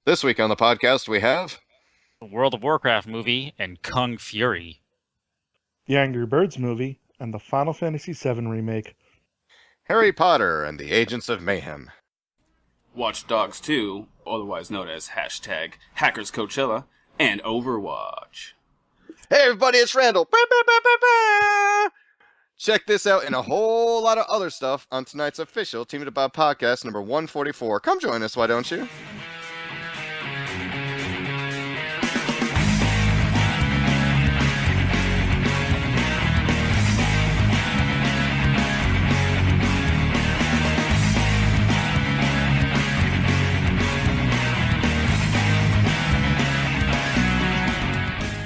This week on the podcast, we have The World of Warcraft movie and Kung Fury. The Angry Birds movie, and the Final Fantasy VII remake. Harry Potter and the Agents of Mayhem. Watchdogs 2, otherwise known as hashtag Hackers Coachella, and Overwatch. Hey everybody, it's Randall. Bah, bah, bah, bah, bah. Check this out and a whole lot of other stuff on tonight's official Team DBAH Podcast number 144. Come join us, why don't you?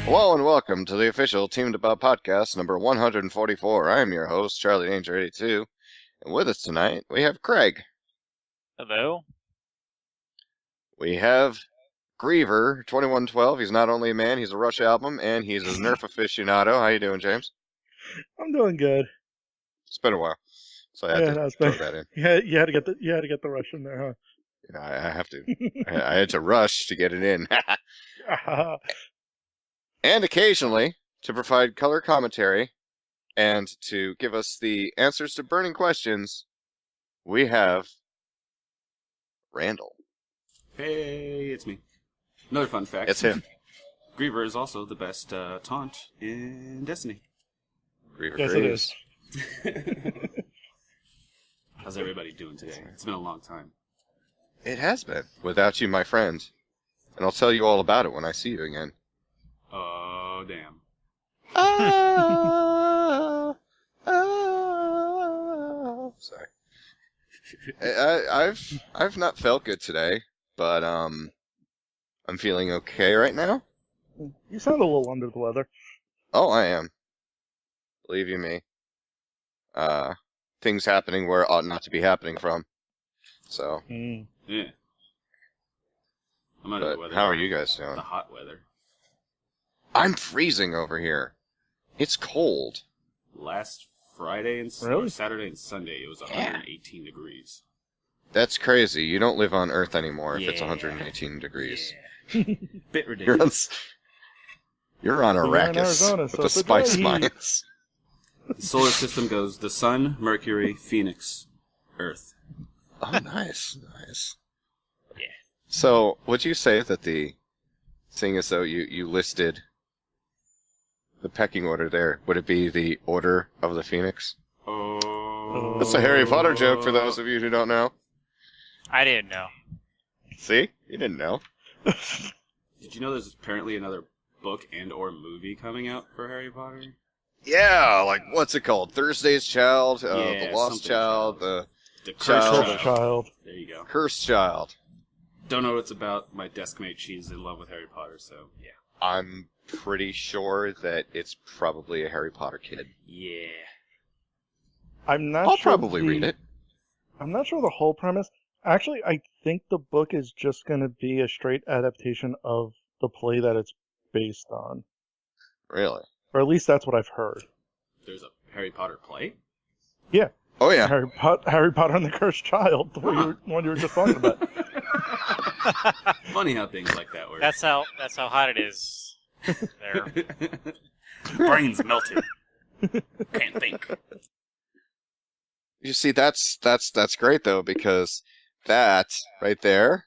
Hello and welcome to the official Team DBAH Podcast number 144. I am your host, Charlie Danger 82, and with us tonight we have Craig. Hello. We have Griever 2112. He's not only a man, he's a Rush album, and he's a Nerf aficionado. How you doing, James? I'm doing good. It's been a while, so I had to throw that in. You had to get the rush in there, huh? Yeah, I have to. I had to rush to get it in. And occasionally, to provide color commentary and to give us the answers to burning questions, we have Randall. Hey, it's me. Another fun fact. It's him. Griever is also the best taunt in Destiny. Griever Yes, Greaves. it is. How's everybody doing today? It's been a long time. It has been. Without you, my friend. And I'll tell you all about it when I see you again. Oh, damn. Sorry. I've not felt good today, but I'm feeling okay right now. You sound a little under the weather. Oh, I am. Believe you me. Things happening where it ought not to be happening from. So. Yeah. I'm under the weather. How are you guys doing? The hot weather. I'm freezing over here. It's cold. Last Friday and Really? Saturday and Sunday, it was 118 degrees. That's crazy. You don't live on Earth anymore if it's Yeah. 118 degrees. Yeah. Bit You're ridiculous. on You're in Arrakis Arizona, with so the it's a spice dry heat. mines. The solar system goes the Sun, Mercury, Phoenix, Earth. Oh, nice. Yeah. So, would you say that seeing as though you listed the pecking order there, would it be the Order of the Phoenix? Oh. That's a Harry Potter joke for those of you who don't know. I didn't know. See? You didn't know. Did you know there's apparently another book and or movie coming out for Harry Potter? Yeah, like, what's it called? Thursday's Child, Yeah, The Lost something Child, The Child. Cursed Cursed Child. There you go. Cursed Child. Don't know what it's about. My desk mate, she's in love with Harry Potter, so yeah. I'm pretty sure that it's probably a Harry Potter kid. Yeah. I'm not I'll sure probably read it. I'm not sure the whole premise. Actually, I think the book is just going to be a straight adaptation of the play that it's based on. Really? Or at least that's what I've heard. There's a Harry Potter play? Yeah. Oh, yeah. Harry Potter and the Cursed Child, the one you were just talking about. Funny how things like that work. That's how hot it is. There. Brains melted. Can't think. You see, that's great, though, because that, right there,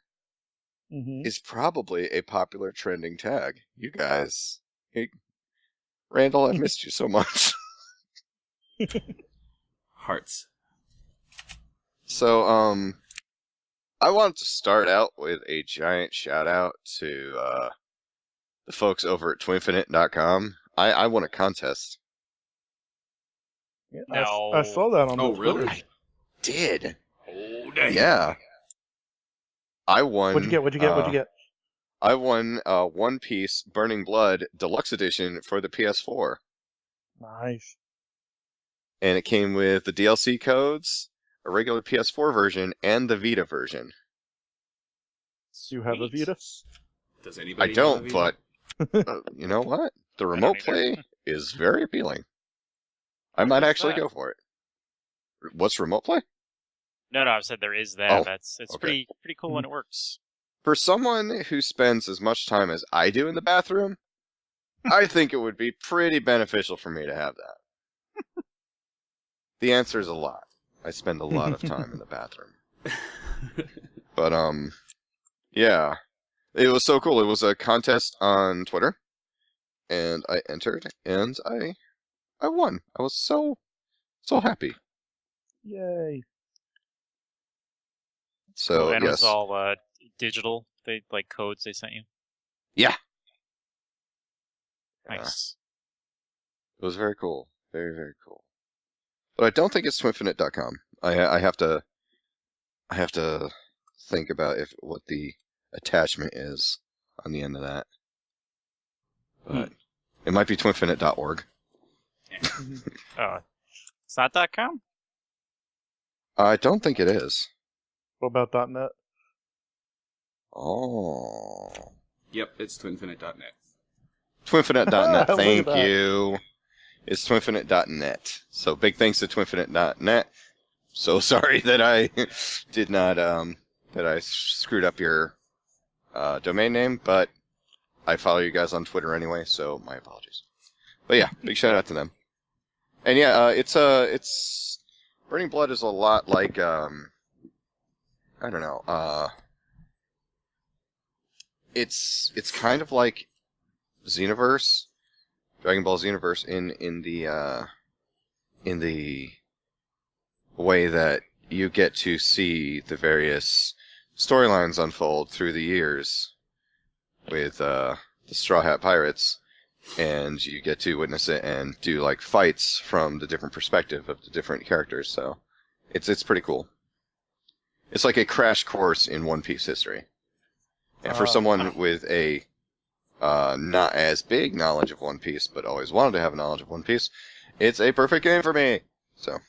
Mm-hmm. is probably a popular trending tag. You guys. Hey, Randall, I missed you so much. Hearts. So, I wanted to start out with a giant shout out to the folks over at twinfinite.com. I won a contest. Yeah, No. I saw that on Oh, the Twitter. really? Did. Oh, dang. Yeah. I won. What'd you get? I won One Piece Burning Blood Deluxe Edition for the PS4. Nice. And it came with the DLC codes, a regular PS4 version, and the Vita version. Do you have a Sweet. Vita? Does I anybody don't, have a but you know what? The remote either. play is very appealing. I might is actually that? go for it. What's remote play? No, I said there is that. Oh, It's okay. pretty cool when it works. For someone who spends as much time as I do in the bathroom, I think it would be pretty beneficial for me to have that. The answer is a lot. I spend a lot of time in the bathroom. But, yeah. It was so cool. It was a contest on Twitter, and I entered, and I won. I was so happy. Yay. So, Cool. And it yes. was all digital, they like codes they sent you. Yeah. Nice. It was very cool. Very, very cool. But I don't think it's twinfinite.com. I have to think about what the attachment is on the end of that. But it might be twinfinite.org. It's not .com? I don't think it is. What about .net? Oh. Yep, it's twinfinite.net. Twinfinite.net, Look thank at that. you. It's twinfinite.net. So big thanks to twinfinite.net. So sorry that I did not, that I screwed up your domain name, but I follow you guys on Twitter anyway, so my apologies. But yeah, big shout out to them. And yeah, it's Burning Blood is a lot like, I don't know, it's kind of like Xenoverse, Dragon Ball Xenoverse in the way that you get to see the various storylines unfold through the years with the Straw Hat Pirates, and you get to witness it and do like fights from the different perspective of the different characters. So it's pretty cool. It's like a crash course in One Piece history. And for someone with a not as big knowledge of One Piece, but always wanted to have a knowledge of One Piece, it's a perfect game for me. So,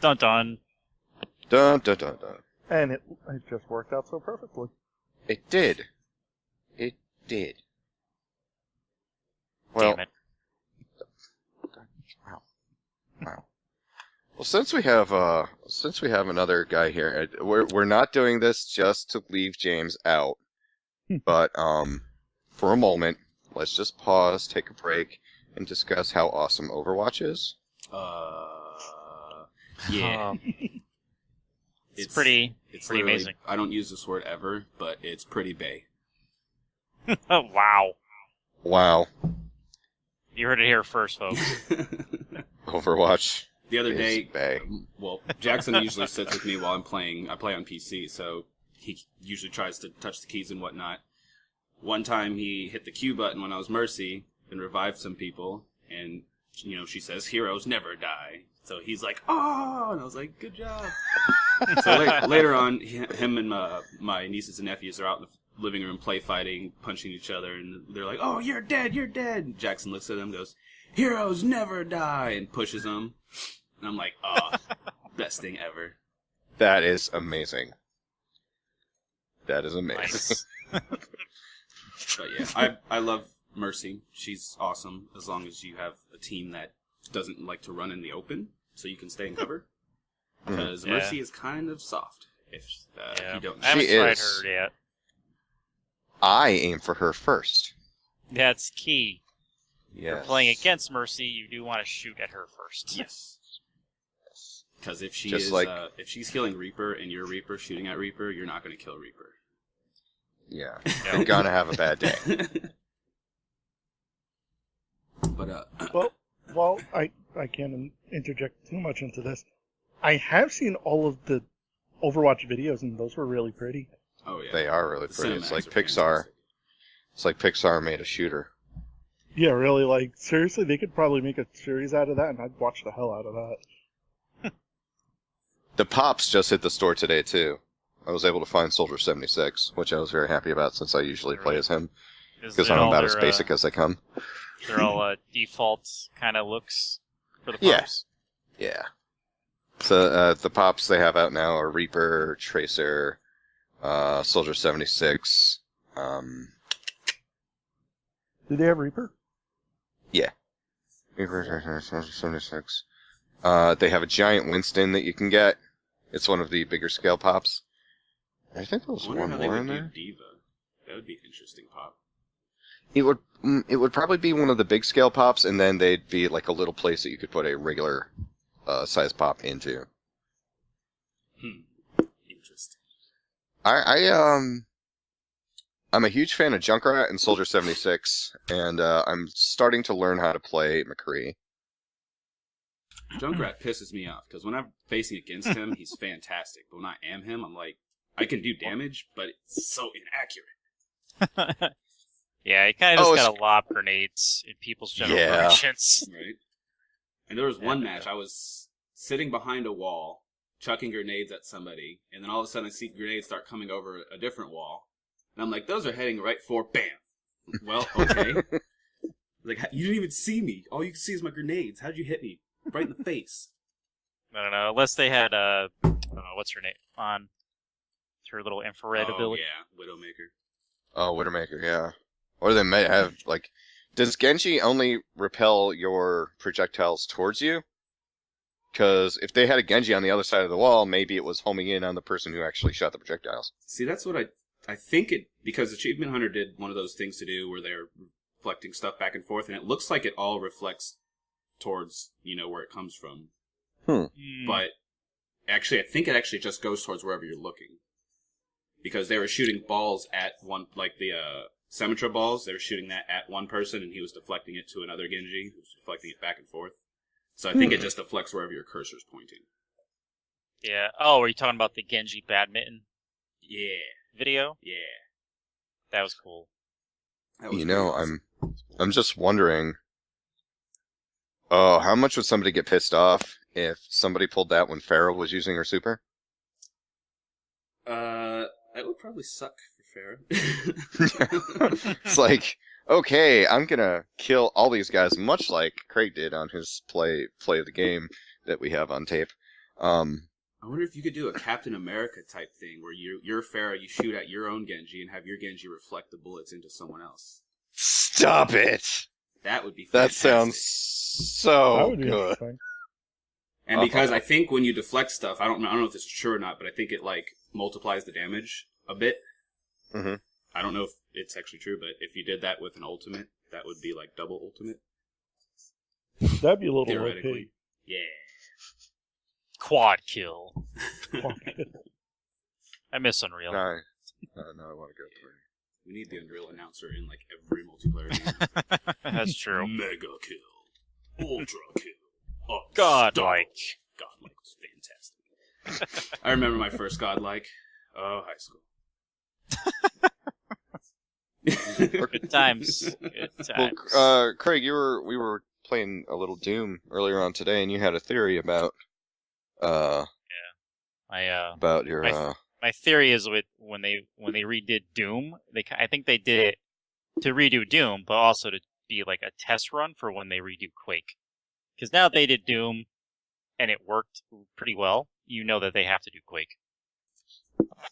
Dun dun. dun dun dun dun. And it just worked out so perfectly. It did. It did. Well, Damn it. wow. Well, since we have another guy here, we're not doing this just to leave James out, but for a moment, let's just pause, take a break, and discuss how awesome Overwatch is. Yeah. It's pretty literally- amazing. I don't use this word ever, but it's pretty bae. Oh, wow. Wow, You heard it here first, folks. Overwatch. The other is day, bae. well, Jackson usually sits with me while I'm playing. I play on PC, so he usually tries to touch the keys and whatnot. One time he hit the Q button when I was Mercy and revived some people, and she says, "Heroes never die." So he's like, "Oh!" And I was like, "Good job." So later on, him and my nieces and nephews are out in the living room play fighting, punching each other, and they're like, "Oh, you're dead, you're dead." And Jackson looks at them, goes, "Heroes never die," and pushes them. And I'm like, "Oh, best thing ever." That is amazing. That is amazing. Nice. But yeah, I love Mercy. She's awesome as long as you have a team that doesn't like to run in the open, so you can stay in cover. Because Yeah. Mercy is kind of soft, if you don't know. I haven't She tried is. her yet. I aim for her first. That's key. Yeah. Playing against Mercy, you do want to shoot at her first. Yes. Because if she Just is, like- if she's killing Reaper and you're Reaper shooting at Reaper, you're not going to kill Reaper. Yeah. You're gonna have a bad day. But Well, I can't interject too much into this. I have seen all of the Overwatch videos, and those were really pretty. oh yeah, They are really The pretty. It's cinematics like are Pixar. fantastic. It's like Pixar made a shooter. Yeah, really, like, seriously, they could probably make a series out of that, and I'd watch the hell out of that. The Pops just hit the store today too. I was able to find Soldier 76, which I was very happy about since I usually play as him, because I'm about as basic as they come. They're all default kind of looks for the Yeah. pops. Yeah. So the Pops they have out now are Reaper, Tracer, Soldier 76. Do they have Reaper? Reaper, Tracer, Soldier 76. They have a giant Winston that you can get. It's one of the bigger scale Pops. I think there was I wonder one how they more would in do there. Diva. That would be an interesting pop. It would probably be one of the big scale pops, and then they'd be like a little place that you could put a regular size pop into. Interesting. I'm a huge fan of Junkrat and Soldier 76, and I'm starting to learn how to play McCree. Junkrat pisses me off, because when I'm facing against him, he's fantastic. But when I am him, I'm like, I can do damage, but it's so inaccurate. Yeah, he kind of just gotta lob grenades in people's general directions. Right. And there was one match, I was sitting behind a wall, chucking grenades at somebody, and then all of a sudden I see grenades start coming over a different wall. And I'm like, those are heading right for BAM! Well, okay. Like, you didn't even see me. All you can see is my grenades. How'd you hit me? Right in the face. I don't know, unless they had, I don't know, what's her name? On her little infrared ability. Yeah, Widowmaker. Oh, Widowmaker, yeah. Or they may have, like... Does Genji only repel your projectiles towards you? Because if they had a Genji on the other side of the wall, maybe it was homing in on the person who actually shot the projectiles. See, that's what I think it... Because Achievement Hunter did one of those things to do where they're reflecting stuff back and forth, and it looks like it all reflects towards, where it comes from. But actually, I think it actually just goes towards wherever you're looking. Because they were shooting balls at one, like the Symmetra balls, they were shooting that at one person, and he was deflecting it to another Genji, who was deflecting it back and forth. So I think it just deflects wherever your cursor's pointing. Yeah. Oh, are you talking about the Genji badminton? Yeah. Video? Yeah. That was cool. That was I'm just wondering... Oh, how much would somebody get pissed off if somebody pulled that when Pharah was using her super? That would probably suck for Pharah. It's like, okay, I'm gonna kill all these guys, much like Craig did on his play of the game that we have on tape. I wonder if you could do a Captain America type thing where you're Pharah, you shoot at your own Genji and have your Genji reflect the bullets into someone else. Stop it! That would be fantastic. That sounds so good. And because I think when you deflect stuff, I don't know if this is true or not, but I think it multiplies the damage a bit. Mm-hmm. I don't know if it's actually true, but if you did that with an ultimate, that would be like double ultimate. That'd be a little theoretically. OP. Yeah. Quad kill. Quad kill. I miss Unreal. No, I want to go through. We need the Unreal announcer in every multiplayer game. That's true. Mega kill. Ultra kill. Godlike. Godlike was fantastic. I remember my first Godlike. Oh, high school. Good times. Good times. Well, Craig, we were playing a little Doom earlier on today, and you had a theory about about your my theory is when they redid Doom, I think they did it to redo Doom, but also to be like a test run for when they redo Quake. Because now they did Doom, and it worked pretty well. You know that they have to do Quake.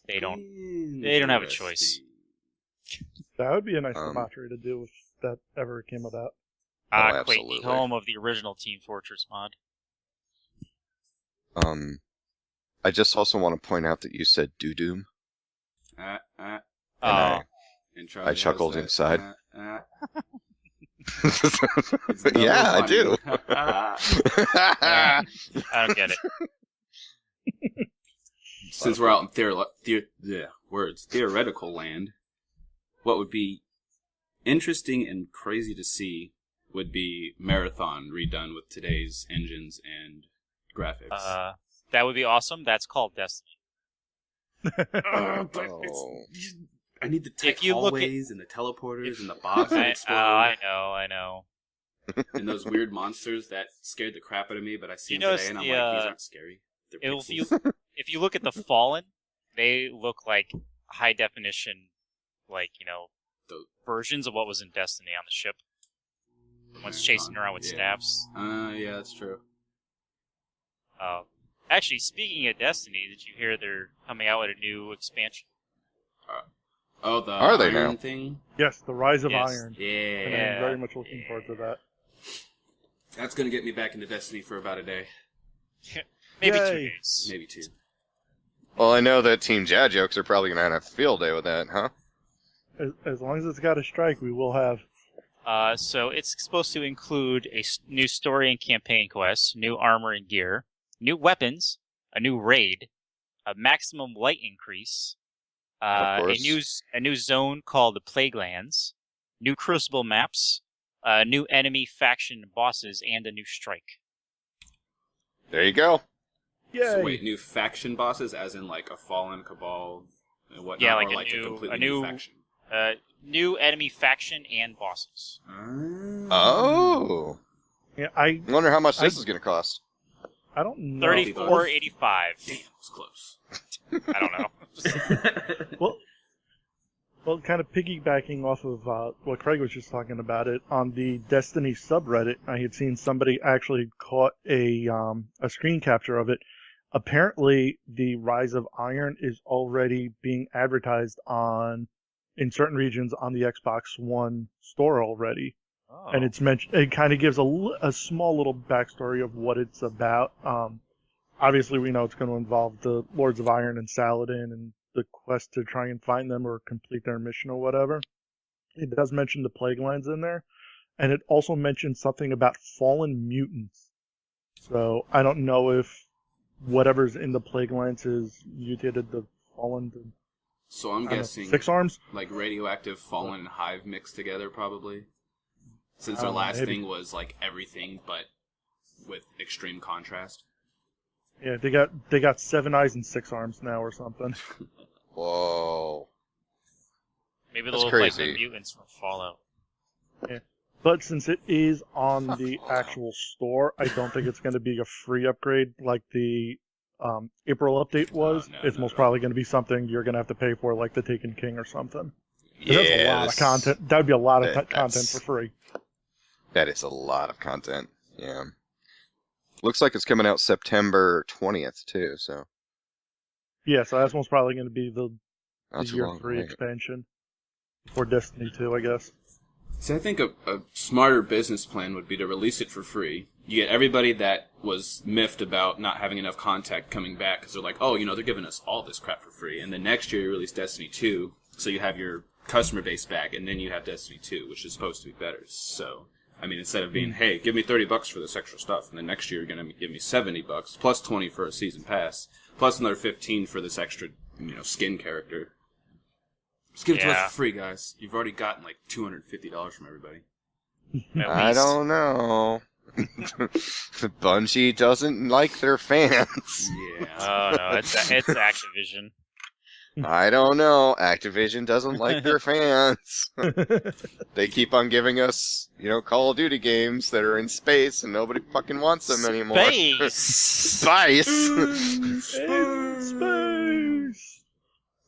They don't have a choice. That would be a nice commentary to do if that ever came about. Quake, the home of the original Team Fortress mod. I just also want to point out that you said Doom. I chuckled inside. Yeah, I do. I don't get it. Since we're out in theoretical land, what would be interesting and crazy to see would be Marathon redone with today's engines and graphics. That would be awesome. That's called Destiny. I need the tech hallways and the teleporters and the bombs that explode. I know. And those weird monsters that scared the crap out of me, but I see them today and I'm like, these aren't scary. If you look at the Fallen, they look like high definition, versions of what was in Destiny on the ship. The ones chasing around with staffs. Yeah, that's true. Actually, speaking of Destiny, did you hear they're coming out with a new expansion? The Are they Iron now? thing? Yes, the Rise of Iron. Yeah. And I'm very much looking forward to that. That's going to get me back into Destiny for about a day. Maybe Yay. 2 days. Maybe 2. Well, I know that Team Jad Jokes are probably going to have a field day with that, huh? As long as it's got a strike, we will have. So it's supposed to include a new story and campaign quest, new armor and gear, new weapons, a new raid, a maximum light increase, Of a course. new zone called the Plaguelands, new Crucible maps, new enemy faction bosses, and a new strike. There you go. Yay! So wait, new faction bosses, as in like a fallen cabal and whatnot, Yeah, like or a like a new- completely a new new- faction. New enemy faction and bosses. Oh. Yeah, I Wonder how much this is going to cost. don't know. $34.85. Damn, it's close. I don't know. Well, kind of piggybacking off of what Craig was just talking about it, on the Destiny subreddit, I had seen somebody actually caught a screen capture of it. Apparently, the Rise of Iron is already being advertised in certain regions on the Xbox One store already. Oh. And it's mentioned. It kind of gives a small little backstory of what it's about. Obviously, we know it's going to involve the Lords of Iron and Saladin and the quest to try and find them or complete their mission or whatever. It does mention the Plaguelands in there, and it also mentions something about fallen mutants. So I don't know if whatever's in the Plaguelands is mutated the fallen. So I'm guessing Six Arms. like radioactive fallen and hive mixed together, probably. Since their last maybe. thing was like everything, but with extreme contrast. Yeah, they got 7 eyes and 6 arms now or something. Whoa. Maybe That's they'll look like the crazy. mutants from Fallout. But since it is on the actual store, I don't think it's going to be a free upgrade like the April update was. No, It's no, most no. probably going to be something you're going to have to pay for, like the Taken King or something. 'Cause that's a lot of this- content. That would be a lot of content that's- for free. That is a lot of content. Yeah. Looks like it's coming out September 20th, too, so Yeah, so that's most probably going to be the that's a year long 3 wait. expansion. Or Destiny 2, I guess. So I think a smarter business plan would be to release it for free. You get everybody that was miffed about not having enough content coming back because they're like, oh, they're giving us all this crap for free. And then next year you release Destiny 2, so you have your customer base back, and then you have Destiny 2, which is supposed to be better. So, I mean, instead of being, hey, give me $30 for this extra stuff, and then next year you're going to give me $70, plus 20 for a season pass, plus another 15 for this extra, skin character. Just give it to us Yeah. for free, guys. You've already gotten like $250 from everybody. At I least. don't know. Bungie doesn't like their fans. Yeah. Oh no, it's Activision. I don't know. Activision doesn't like their fans. They keep on giving us, Call of Duty games that are in space and nobody fucking wants them anymore. Space. Space! Space!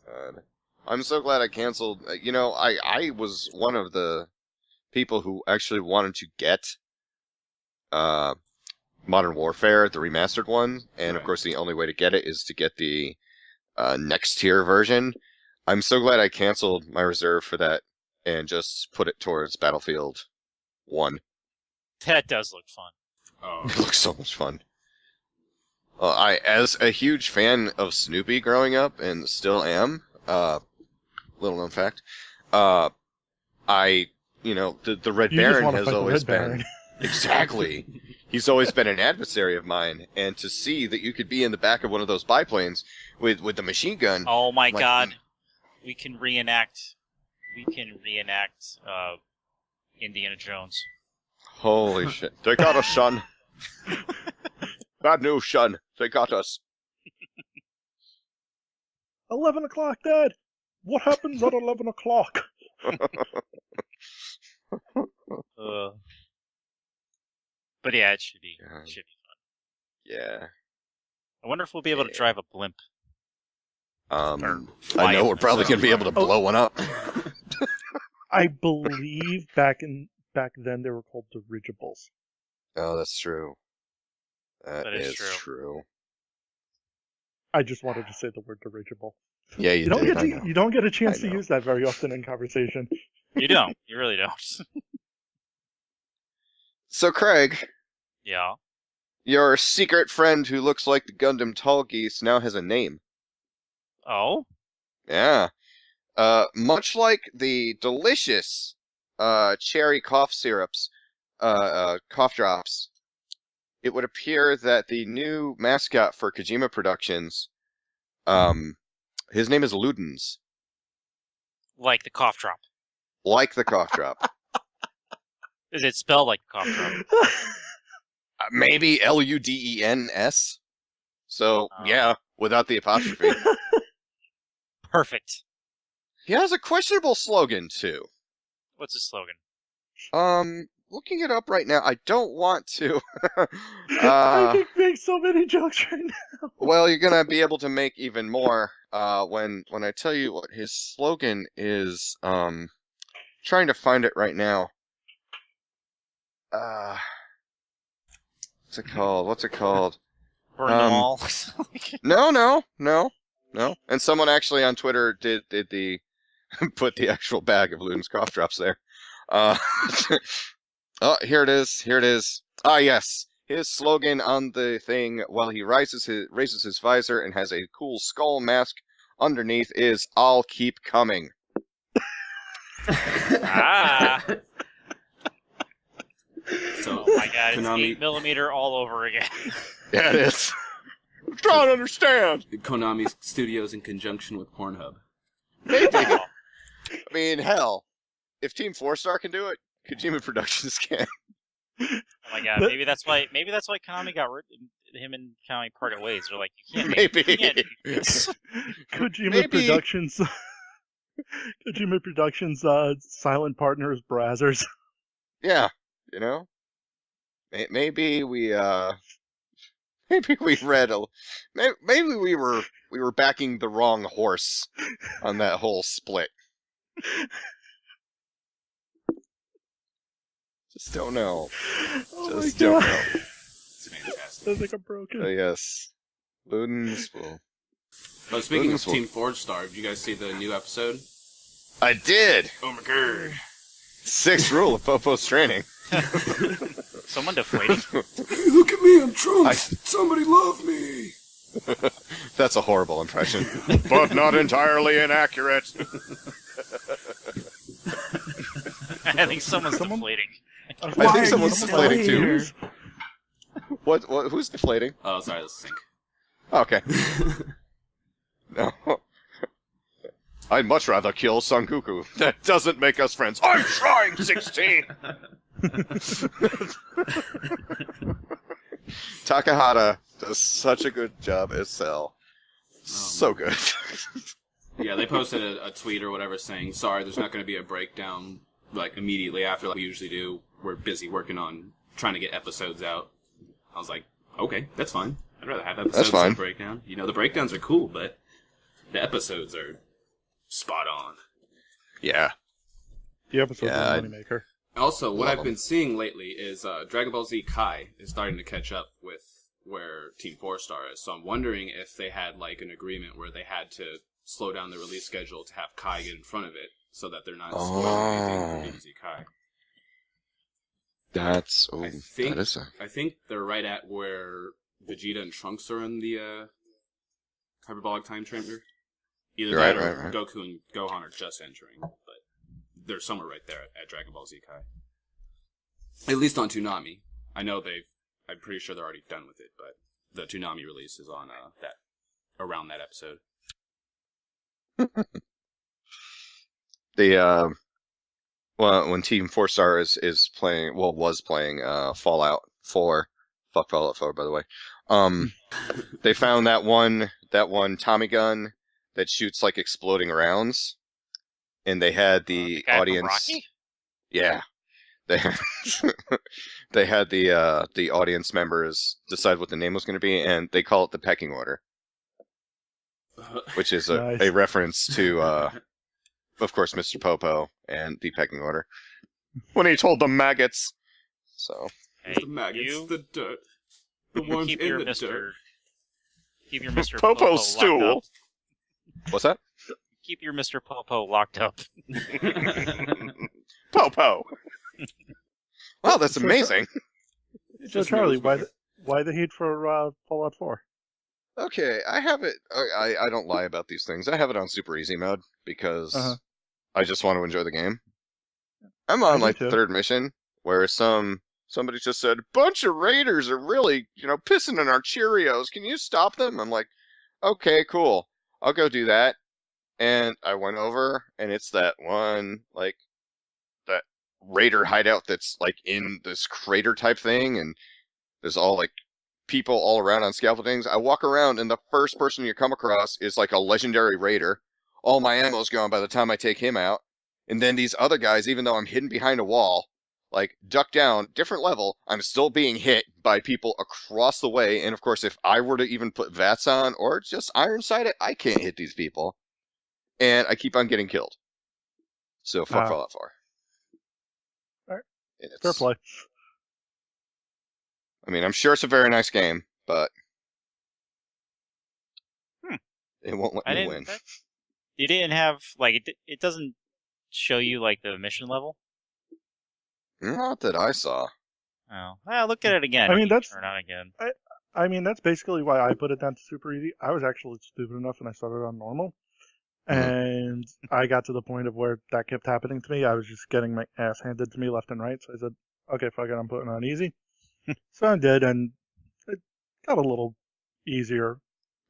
God. I'm so glad I canceled. I was one of the people who actually wanted to get Modern Warfare, the remastered one, and of Right. course the only way to get it is to get the next tier version. I'm so glad I canceled my reserve for that and just put it towards Battlefield 1. That does look fun. Oh. It looks so much fun. As a huge fan of Snoopy growing up, and still am, little known fact, the Red You just Baron wanna has fight the always Red Baron. been... Exactly. He's always been an adversary of mine, and to see that you could be in the back of one of those biplanes with the machine gun... Oh my Like- god, we can reenact Indiana Jones. Holy shit. They got us, son. Bad news, son. They got us. 11 o'clock, Dad! What happens at 11 o'clock? But yeah, it should be. God. It should be fun. Yeah. I wonder if we'll be able to Yeah. drive a blimp. I fly know in we're it. probably going to be able to blow one up. I believe back then they were called dirigibles. Oh, that's true. That That is is true. true. I just wanted to say the word dirigible. Yeah, you don't did. get I know. you don't get a chance I to know. use that very often in conversation. You don't. You really don't. So, Craig, Yeah. your secret friend who looks like the Gundam Tall Geese now has a name. Oh? Yeah. Much like the delicious cherry cough syrups, cough drops, it would appear that the new mascot for Kojima Productions, his name is Ludens. Like the cough drop. Like the cough drop. Is it spelled like a cough drop? Maybe Ludens. So, yeah, without the apostrophe. Perfect. He has a questionable slogan, too. What's his slogan? Looking it up right now, I don't want to. I can make so many jokes right now. Well, you're gonna be able to make even more when I tell you what his slogan is. Trying to find it right now. What's it called? Burn them all. No. And someone actually on Twitter did the put the actual bag of Luden's cough drops there. Oh, here it is. Ah, yes. His slogan on the thing while he raises his visor and has a cool skull mask underneath is "I'll keep coming." Ah. So, Oh my god, it's Konami- 8mm all over again. Yeah, it is. I'm trying to understand. Konami Studios in conjunction with Pornhub. Maybe. Oh, I mean, hell, if Team 4-Star can do it, Kojima Productions can. oh my god, But- maybe that's why Konami got him and Konami parted ways. They're like, you can't Maybe. you can't do this. Kojima Maybe. Productions. Kojima Productions' silent partner is Brazzers. Yeah, you know. Maybe we read a. Maybe we were backing the wrong horse on that whole split. Just don't know. Oh Just my don't god. know. It's fantastic. I think I'm broken. Yes, Ludens will. Oh, speaking of Ludens will- Team 4-Star, did you guys see the new episode? I did. Oh my god. Sixth rule of Popo's training. Someone deflating. Hey, look at me, I'm drunk. I- Somebody love me. That's a horrible impression, but not entirely inaccurate. I think someone's deflating. I Why think are someone's you deflating still too. here? What? Who's deflating? Oh, sorry, that's Sync. Okay. No. I'd much rather kill Sangoku. That doesn't make us friends. I'm trying, 16! Takahata does such a good job as Cell. So good. Yeah, they posted a tweet or whatever saying, sorry, there's not going to be a breakdown like immediately after like we usually do. We're busy working on trying to get episodes out. I was like, okay, that's fine. I'd rather have episodes fine. than a breakdown. You know, the breakdowns are cool, but the episodes are spot on. Yeah. The episode's Yeah, a moneymaker. Also, what Love I've 'em. been seeing lately is Dragon Ball Z Kai is starting to catch up with where Team 4-Star is. So I'm wondering if they had like an agreement where they had to slow down the release schedule to have Kai get in front of it so that they're not spoiling anything for DBZ Kai. That's... Oh, I think that is a... I think they're right at where Vegeta and Trunks are in the hyperbolic time chamber. Either Right, that or right. Goku and Gohan are just entering, but they're somewhere right there at Dragon Ball Z Kai. At least on Toonami. I know I'm pretty sure they're already done with it, but the Toonami release is on around that episode. Well, when Team 4-Star is playing, well, was playing Fallout 4. Fuck Fallout 4, by the way. They found that one Tommy gun that shoots like exploding rounds, and they had the guy from audience. Rocky? Yeah, they they had the audience members decide what the name was going to be, and they call it the pecking order, which is Nice. a reference to, of course, Mr. Popo and the pecking order when he told the maggots. So Hey, The maggots, you the dirt, the ones keep in your the Mr. dirt. Keep your Mr. Popo Popo locked stool. up. What's that? Keep your Mr. Popo locked up. Popo. Wow, that's amazing. So Just Charlie, knows why the hate for Fallout 4? Okay, I have it. I don't lie about these things. I have it on super easy mode because I just want to enjoy the game. I'm on like the third mission where somebody just said, "Bunch of raiders are really, pissing in our Cheerios. Can you stop them?" I'm like, "Okay, cool. I'll go do that." And I went over, and it's that one that raider hideout that's like in this crater type thing, and there's all like people all around on scaffoldings. I walk around, and the first person you come across is like a legendary raider. All my ammo's gone by the time I take him out. And then these other guys, even though I'm hidden behind a wall, like duck down, different level, I'm still being hit by people across the way. And of course, if I were to even put VATS on or just iron sight it, I can't hit these people. And I keep on getting killed. So fuck Fallout 4. All right. Fair play. I mean, I'm sure it's a very nice game, but it won't let me win. You didn't have, it doesn't show you, the mission level? Not that I saw. Oh. Well, look at it again. I mean, turn on again. I mean, that's basically why I put it down to super easy. I was actually stupid enough and I started on normal. And I got to the point of where that kept happening to me. I was just getting my ass handed to me left and right. So I said, okay, fuck it, I'm putting on easy. So I did, and it got a little easier.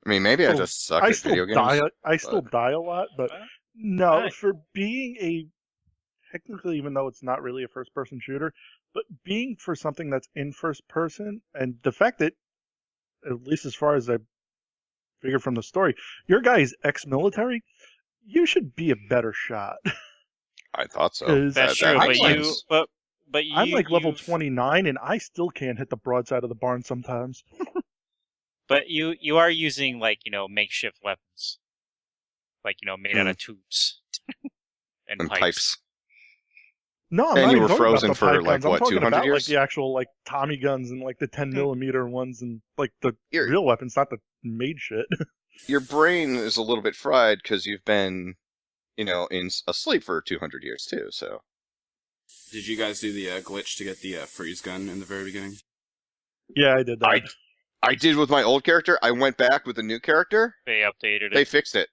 I mean, maybe I just suck at video games. I still die a lot, but no, for being technically, even though it's not really a first-person shooter, but being for something that's in first-person, and the fact that, at least as far as I figure from the story, your guy is ex-military, you should be a better shot. I thought so. That's true, but I'm like level 29, and I still can't hit the broadside of the barn sometimes. But you are using, makeshift weapons. Made out of tubes. and pipes. No, I'm and not you even were talking frozen about the for, pipe guns. I'm talking 200 about, years? the actual, Tommy guns and, the 10mm ones and, the real weapons, not the made shit. Your brain is a little bit fried because you've been, in asleep for 200 years, too, so... Did you guys do the glitch to get the freeze gun in the very beginning? Yeah, I did that. I did with my old character. I went back with a new character. They updated it. They fixed it.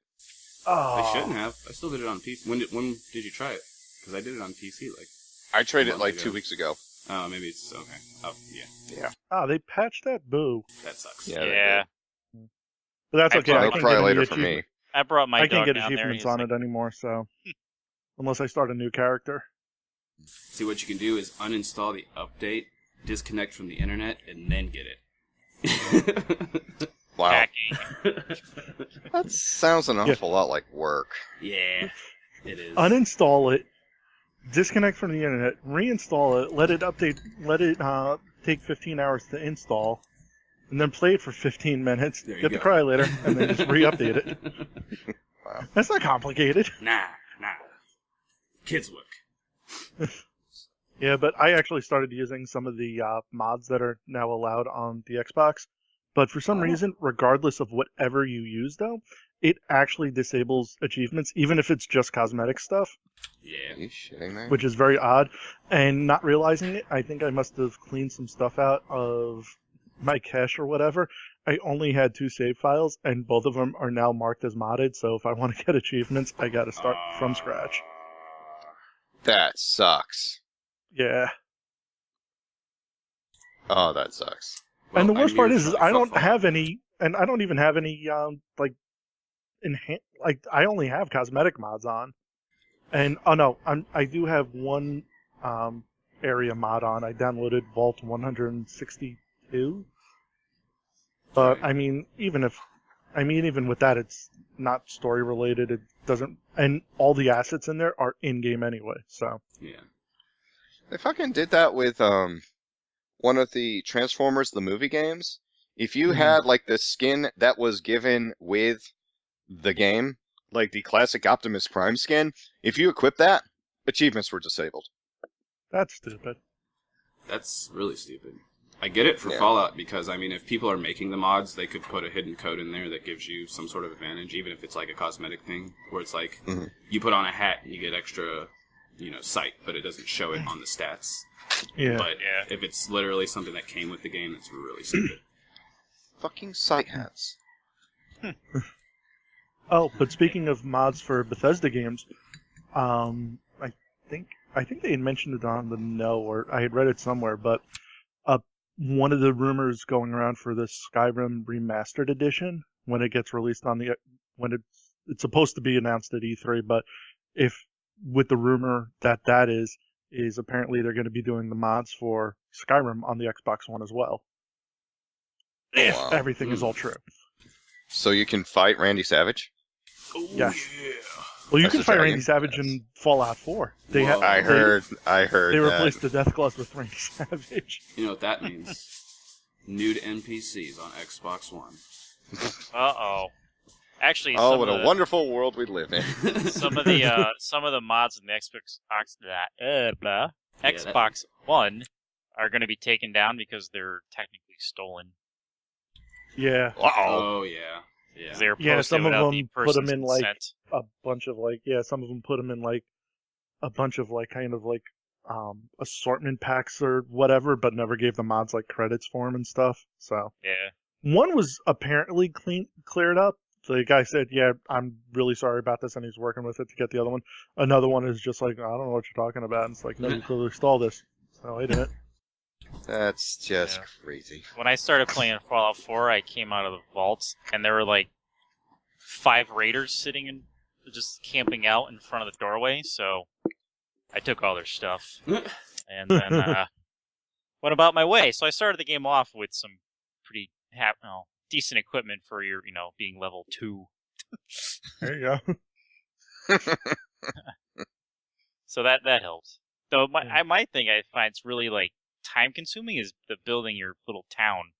Oh. They shouldn't have. I still did it on PC. When did you try it? Because I did it on PC, I tried it 2 weeks ago. Oh, maybe it's okay. Oh, yeah. Oh, they patched that? Boo. That sucks. Yeah. But that's okay. They'll try later for me. I brought my I dog can't get down achievements on it anymore, so... Unless I start a new character. See, what you can do is uninstall the update, disconnect from the internet, and then get it. Wow. That sounds an awful lot like work. Yeah, it is. Uninstall it, disconnect from the internet, reinstall it, let it update, let it take 15 hours to install, and then play it for 15 minutes, get the cryolator, and then just re-update it. Wow. That's not complicated. Nah. Kids work. Yeah, but I actually started using some of the mods that are now allowed on the Xbox. But for some reason, regardless of whatever you use, though, it actually disables achievements, even if it's just cosmetic stuff. Yeah. Are you shitting me? Which is very odd. And not realizing it, I think I must have cleaned some stuff out of my cache or whatever. I only had 2 save files, and both of them are now marked as modded, so if I want to get achievements, I gotta start from scratch. That sucks. Yeah. Oh, that sucks. Well, and the worst part is I don't have any, and I don't even have any, I only have cosmetic mods on. And, I do have one, area mod on. I downloaded Vault 162. But, even with that, it's not story related. It doesn't, and all the assets in there are in-game anyway, so. Yeah. They fucking did that with, one of the Transformers, the movie games. If you had, the skin that was given with the game, like the classic Optimus Prime skin, if you equip that, achievements were disabled. That's stupid. That's really stupid. I get it for Fallout because, if people are making the mods, they could put a hidden code in there that gives you some sort of advantage, even if it's like a cosmetic thing, where it's like, you put on a hat and you get extra, sight, but it doesn't show it on the stats. Yeah. But if it's literally something that came with the game, it's really stupid. Fucking sight hats. Oh, but speaking of mods for Bethesda games, I think they had mentioned it on the No, or I had read it somewhere, but one of the rumors going around for this Skyrim Remastered Edition, when it gets released when it's supposed to be announced at E3, but with the rumor that is apparently they're going to be doing the mods for Skyrim on the Xbox One as well. If everything is all true. So you can fight Randy Savage? Oh, Yes. yeah. Well, you That's can the fight dragon? Randy Savage in Fallout 4. I heard They that. replaced the Death Claws with Randy Savage. You know what that means? Nude NPCs on Xbox One. Uh-oh. Actually, Oh, some what of a the, wonderful world we live in. some of the mods in the Xbox One are going to be taken down because they're technically stolen. Yeah. Uh-oh. Oh, yeah. Yeah. 'Cause they were Yeah, posted some of without them the put person's them in, like, consent. A bunch of some of them put them in a bunch of assortment packs or whatever, but never gave the mods credits for them and stuff. So Yeah. one was apparently cleared up. The guy said, "Yeah, I'm really sorry about this," and he's working with it to get the other one. Another one is just like, "I don't know what you're talking about." And it's like, "No, you clearly stole this." So I didn't. That's just Yeah. crazy. When I started playing Fallout 4, I came out of the vault, and there were 5 raiders sitting just camping out in front of the doorway. So I took all their stuff and then went about my way. So I started the game off with some pretty decent equipment for your being level 2. There you go. So that helped. Though my thing I find it's really time consuming is the building your little town.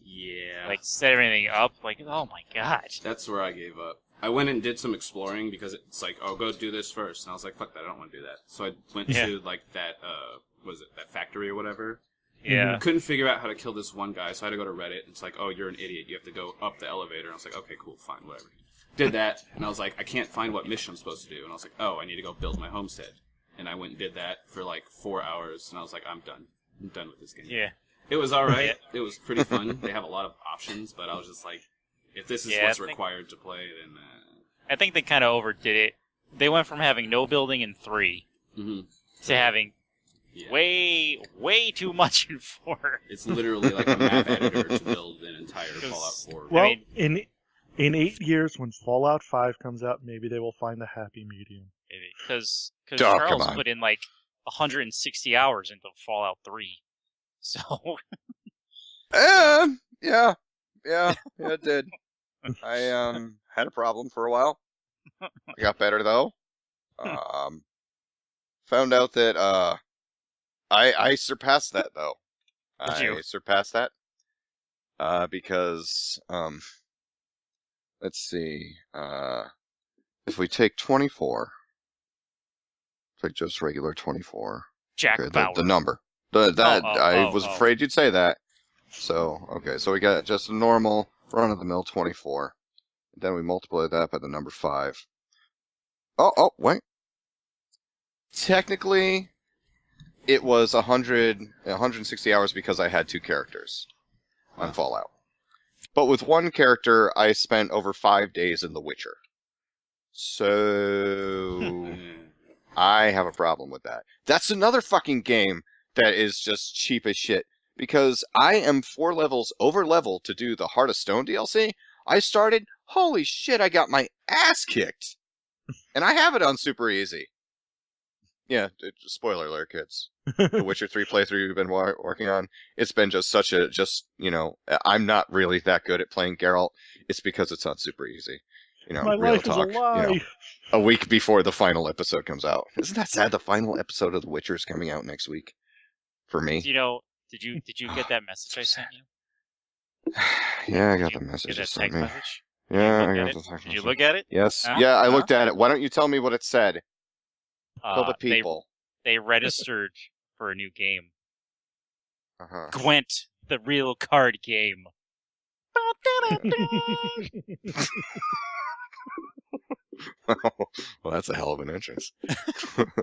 Yeah. Set everything up. Oh my god. That's where I gave up. I went and did some exploring because it's oh, go do this first. And I was like, fuck that, I don't want to do that. So I went to that, that factory or whatever. Yeah. Couldn't figure out how to kill this one guy, so I had to go to Reddit. It's like, oh, you're an idiot. You have to go up the elevator. And I was like, okay, cool, fine, whatever. Did that, and I was like, I can't find what mission I'm supposed to do. And I was like, oh, I need to go build my homestead. And I went and did that for 4 hours, and I was like, I'm done. I'm done with this game. Yeah. It was alright. It was pretty fun. They have a lot of options, but I was just like, if this is what's required to play, then... I think they kind of overdid it. They went from having no building in 3 to having way too much in 4. It's literally like a map editor to build an entire Fallout 4. Well, in 8 years, when Fallout 5 comes out, maybe they will find a happy medium. Maybe. Because Oh, Charles come on. put in 160 hours into Fallout 3. So... Yeah, it did. I had a problem for a while. I got better though. Found out that I surpassed that though. Did you? I surpassed that because let's see. If we take 24, take just regular 24. Jack Okay, Bauer. the number. I was afraid you'd say that. So, okay, so we got just a normal run-of-the-mill 24. Then we multiply that by the number 5. Oh, wait. Technically, it was 160 hours because I had 2 characters on Fallout. But with one character, I spent over 5 days in The Witcher. So... I have a problem with that. That's another fucking game that is just cheap as shit. Because I am 4 levels over level to do the Heart of Stone DLC. I started, holy shit, I got my ass kicked. And I have it on super easy. Yeah, spoiler alert, kids. The Witcher 3 playthrough you've been working on, it's been just I'm not really that good at playing Geralt. It's because it's on super easy. My real life talk. is a lie. A week before the final episode comes out. Isn't that sad? The final episode of The Witcher is coming out next week. For me. Did you get that message I sent you? Yeah, I got the Did message you you get that sent text me. message? Yeah, I Look got at the it? text Did you message. look at it? Yes. Huh? Yeah, I Huh? looked at it. Why don't you tell me what it said? Tell the people. They registered for a new game. Uh-huh. Gwent, the real card game. Well, that's a hell of an entrance.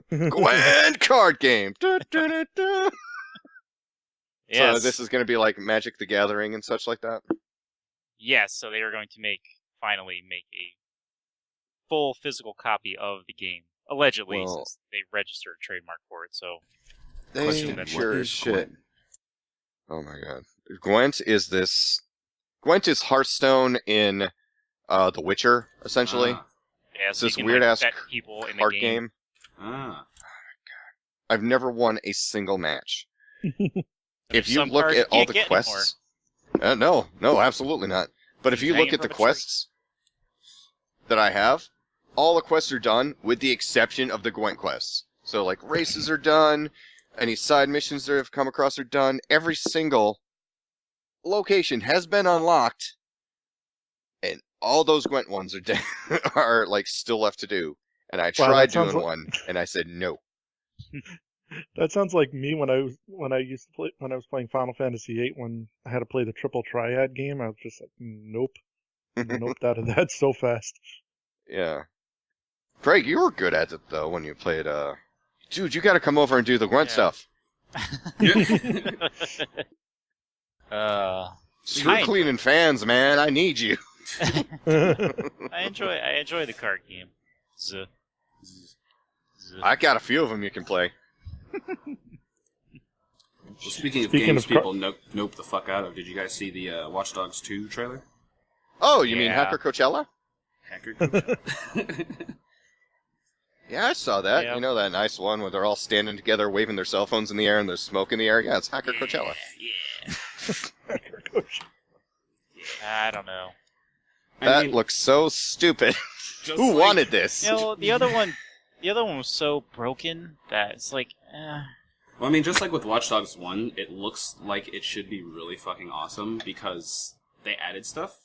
Gwent card game. Du, du, du, du. Yes. So this is going to be like Magic the Gathering and such like that? Yes, so they are going to make finally make a full physical copy of the game. Allegedly, Well, since they registered a trademark for it. So, they Question, sure what as is shit. Gwent? Oh my god. Gwent is Hearthstone in The Witcher, essentially. Ah. yeah, It's so you this can, weird-ass bet people in the Card game. game. Ah. I've never won a single match. If There's you some look cards at all can't the get quests, no, absolutely not. But if He's you look hanging at the from a tree. quests that I have, all the quests are done with the exception of the Gwent quests. So like races are done, any side missions that have come across are done. Every single location has been unlocked, and all those Gwent ones are are like still left to do. And I Wow, tried that sounds doing like- one, and I said no. That sounds like me when I was playing Final Fantasy VIII when I had to play the triple triad game. I was just like, nope, noped out of that so fast. Yeah. Craig, you were good at it though when you played. Dude, you got to come over and do the Gwent Yeah. stuff. Screw I cleaning fans, man. I need you. I enjoy the card game. Z. I got a few of them you can play. Well, speaking of Speaking games of people nope the fuck out of, did you guys see the Watchdogs 2 trailer? Oh, you mean Yeah. Hacker Coachella? Hacker. Yeah, I saw that. Yeah. You know that nice one where they're all standing together, waving their cell phones in the air, and there's smoke in the air? Yeah, it's Hacker Coachella. Yeah. I don't know. That looks so stupid. just Who like- wanted this? You know, the other one was so broken that it's like, Well, I mean, just like with Watchdogs 1, it looks like it should be really fucking awesome because they added stuff.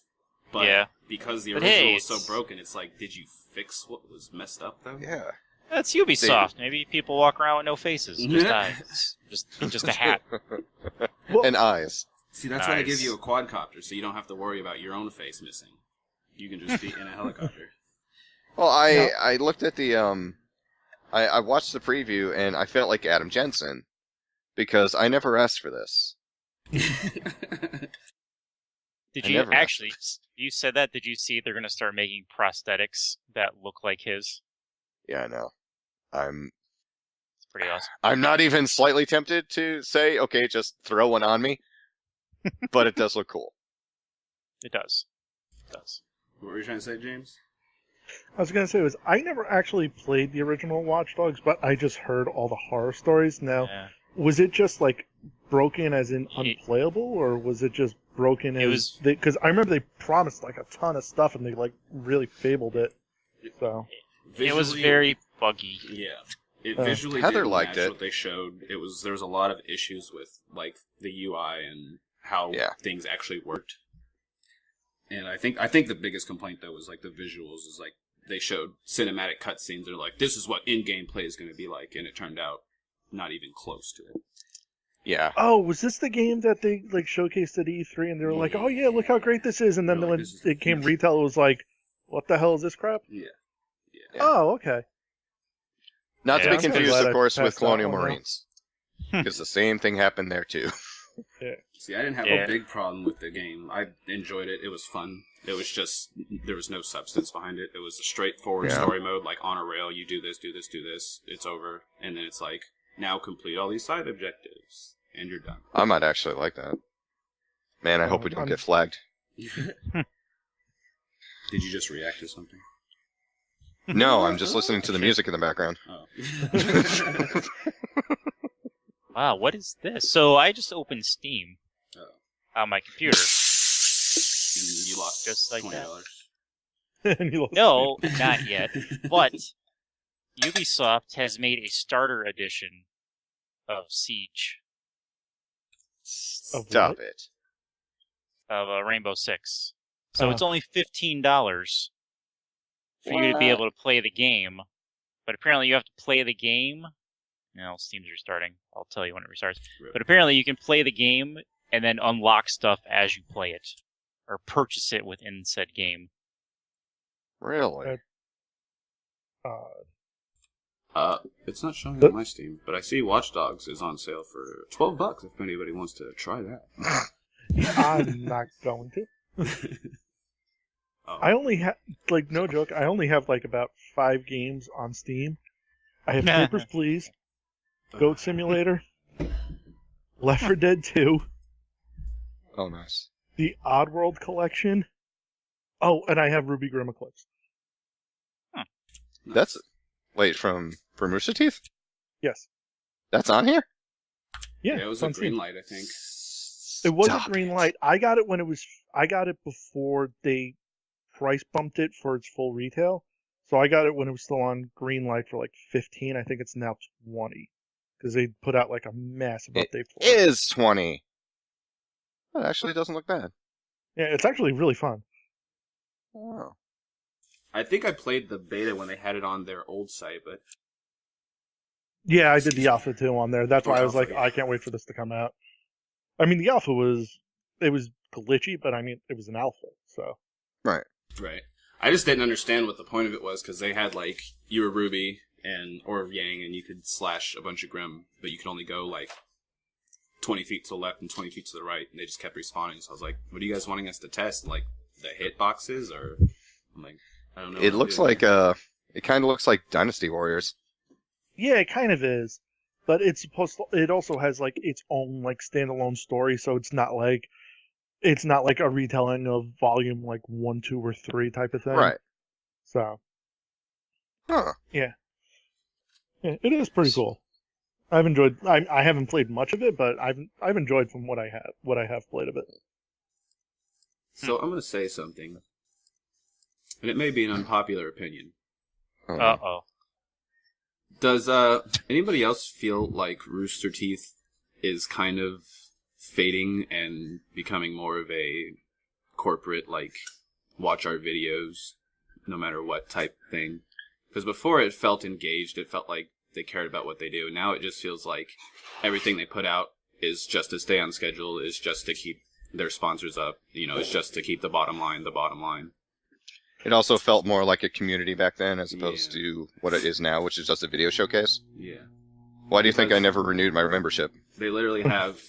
But Yeah. because the But original hey, was so it's- broken, it's like, did you fix what was messed up, though? Yeah. that's Ubisoft. Maybe people walk around with no faces, just eyes, just a hat. And eyes. See, that's why they give Nice. you a quadcopter, so you don't have to worry about your own face missing. You can just be in a helicopter. Well, I looked at the I watched the preview and I felt like Adam Jensen because I never asked for this. Did I you never asked actually? for this. You said that. Did you see they're going to start making prosthetics that look like his? Yeah, I know. It's pretty awesome. I'm not even slightly tempted to say, okay, just throw one on me. But it does look cool. It does. It does. What were you trying to say, James? I was gonna say I never actually played the original Watch Dogs, but I just heard all the horror stories. Now, Yeah. was it just like broken as in It- unplayable, or was it just broken It as was- because I remember they promised like a ton of stuff and they like really fabled it. So It was Visually- very buggy. Yeah. It visually Heather didn't liked match it. what they showed. There was a lot of issues with like the UI and how things actually worked. And I think the biggest complaint though was like the visuals is like they showed cinematic cutscenes. They're like, this is what in-game play is going to be like, and it turned out not even close to it. Yeah. oh, was this the game that they like showcased at E3 and they were like, oh yeah, look how great this is, and then They're like, when "This is it came huge." retail, it was like, what the hell is this crap? Yeah. Yeah. Oh, okay. Not to Yeah, be I'm kinda confused, glad of I course, with passed that Colonial one, though. Marines. Because the same thing happened there, too. See, I didn't have Yeah. a big problem with the game. I enjoyed it. It was fun. It was just, there was no substance behind it. It was a straightforward Yeah. story mode, like on a rail. You do this, do this, do this. It's over. And then it's like, now complete all these side objectives. And you're done. I might actually like that. Man, I hope we don't get flagged. Did you just react to something? No, I'm just listening to the music in the background. Oh. Wow, what is this? So I just opened Steam Oh. on my computer. And you lost Just like $20. And you lost No, not yet. But Ubisoft has made a starter edition of Siege Stop it. of Rainbow Six. So Oh. it's only $15 for you to be able to play the game. But apparently you have to play the game. No, Steam's restarting. I'll tell you when it restarts. Rip. But apparently you can play the game and then unlock stuff as you play it. Or purchase it within said game. Really? It's not showing on my Steam, but I see Watchdogs is on sale for $12 if anybody wants to try that. I'm not going to. I only have, like, no joke, I only have, like, about 5 games on Steam. I have Papers, Please, Goat Simulator, Left 4 Dead 2. Oh, nice. The Oddworld Collection. Oh, and I have Ruby Grim Eclipse. Huh. That's... Wait, from Roosterteeth? Yes. That's on here? Yeah, it was on a green Steam. light, I think. It was Stop a green light. I got it when it was... I got it before they price bumped it for its full retail. So I got it when it was still on green light for like 15. I think it's now 20. Because they put out like a massive update for it. It is 20. That actually doesn't look bad. Yeah, it's actually really fun. Wow. I think I played the beta when they had it on their old site, but Yeah, I did the alpha too on there. That's why I was like, Alpha, yeah. I can't wait for this to come out. I mean, the alpha was glitchy, but I mean, it was an alpha, so. Right. right. I just didn't understand what the point of it was because they had like you were Ruby or Yang, and you could slash a bunch of Grim, but you could only go like 20 feet to the left and 20 feet to the right, and they just kept respawning. So I was like, "What are you guys wanting us to test? Like the hit boxes, or?" I'm like, I don't know. It looks like it kind of looks like Dynasty Warriors. Yeah, it kind of is. But it's supposed to, it also has like its own like standalone story, so it's not like a retelling of volume like 1, 2, or 3 type of thing. Right. So. Huh. Yeah, it is pretty cool. I've enjoyed. I haven't played much of it, but I've enjoyed from what I have played of it. So I'm going to say something, and it may be an unpopular opinion. Uh-oh. Does anybody else feel like Roosterteeth is kind of fading and becoming more of a corporate, like, watch our videos, no matter what type thing? Because before it felt engaged, it felt like they cared about what they do. Now it just feels like everything they put out is just to stay on schedule, is just to keep their sponsors up, is just to keep the bottom line the bottom line. It also felt more like a community back then as opposed to what it is now, which is just a video showcase. Yeah. Why do you think I never renewed my membership? They literally have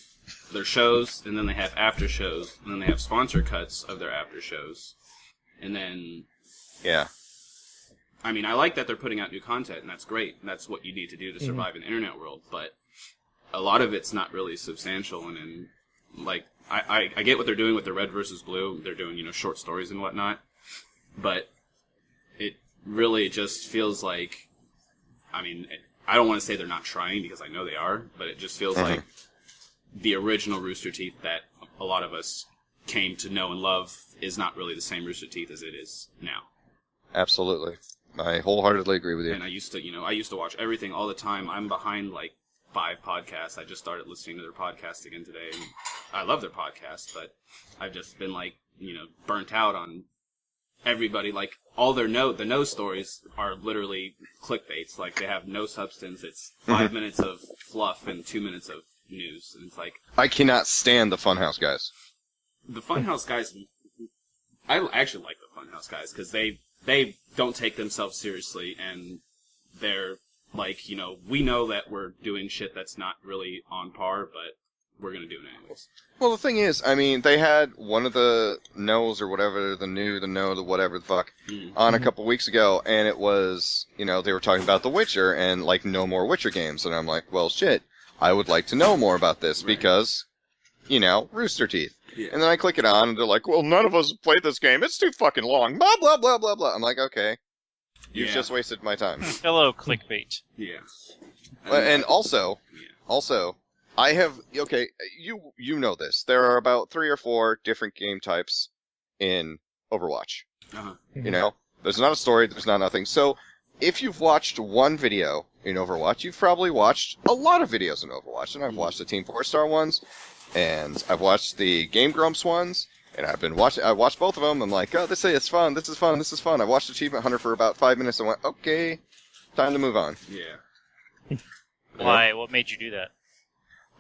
their shows, and then they have after shows, and then they have sponsor cuts of their after shows. And then... Yeah. I mean, I like that they're putting out new content, and that's great. And that's what you need to do to survive in the internet world. But a lot of it's not really substantial. And like, I get what they're doing with the Red versus Blue. They're doing, short stories and whatnot. But it really just feels like, I mean, I don't want to say they're not trying because I know they are, but it just feels like the original Rooster Teeth that a lot of us came to know and love is not really the same Rooster Teeth as it is now. Absolutely. I wholeheartedly agree with you. And I used to watch everything all the time. I'm behind like 5 podcasts. I just started listening to their podcast again today, and I love their podcast, but I've just been like, burnt out on everybody. Like all their the no stories are literally clickbaits. Like they have no substance. It's 5 minutes of fluff and 2 minutes of news, and it's like I cannot stand the Funhouse guys. The Funhouse guys. I actually like the Funhouse guys because they don't take themselves seriously, and they're like, we know that we're doing shit that's not really on par, but we're going to do it anyways. Well, the thing is, I mean, they had one of the no's or whatever, the whatever the fuck, on a couple weeks ago, and it was, they were talking about The Witcher and, like, no more Witcher games, and I'm like, well, shit, I would like to know more about this, because, Rooster Teeth. Yeah. And then I click it on, and they're like, well, none of us have played this game. It's too fucking long. Blah, blah, blah, blah, blah. I'm like, okay. You've just wasted my time. Hello, clickbait. Yeah. And also, I have... Okay, you know this. There are about 3 or 4 different game types in Overwatch. Uh-huh. There's not a story, there's not nothing. So, if you've watched one video in Overwatch, you've probably watched a lot of videos in Overwatch. And I've watched the Team 4-star ones, and I've watched the Game Grumps ones, and I watched both of them. I'm like, oh, this is fun. I watched Achievement Hunter for about 5 minutes and went, okay, time to move on. Yeah. Why? What made you do that?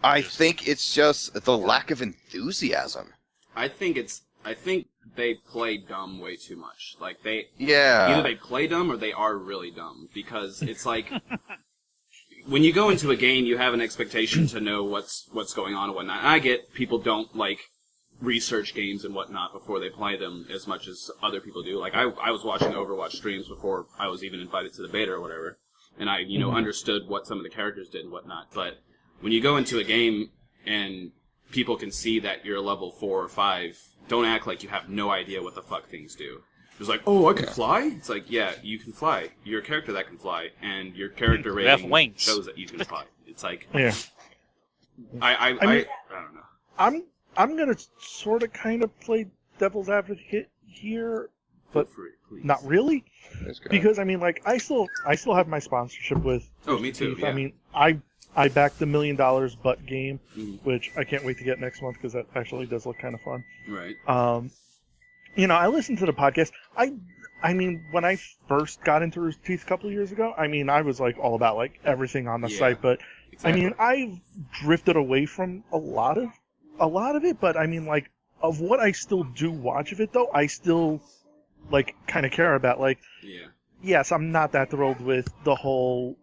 I think it's just the lack of enthusiasm. I think they play dumb way too much. Like Yeah. Either they play dumb or they are really dumb, because it's like when you go into a game, you have an expectation to know what's going on and whatnot. And I get people don't like research games and whatnot before they play them as much as other people do. Like, I was watching Overwatch streams before I was even invited to the beta or whatever, and I, understood what some of the characters did and whatnot. But when you go into a game and people can see that you're level 4 or 5, don't act like you have no idea what the fuck things do. It's like, oh, I can fly? It's like, yeah, you can fly. You're a character that can fly, and your character rating shows that you can fly. It's like, yeah. I don't know. I'm gonna sort of kind of play devil's advocate here, but not really, because I mean, like, I still have my sponsorship with. Oh, me too. Yeah. I mean, I backed the $1 Million Butt game, which I can't wait to get next month because that actually does look kind of fun. Right. I listened to the podcast. I mean, when I first got into Roosterteeth a couple of years ago, I mean, I was like all about like everything on the site, but exactly. I mean, I've drifted away from a lot of it, but I mean, like, of what I still do watch of it though, I still like kind of care about, like, yes, I'm not that thrilled with the whole,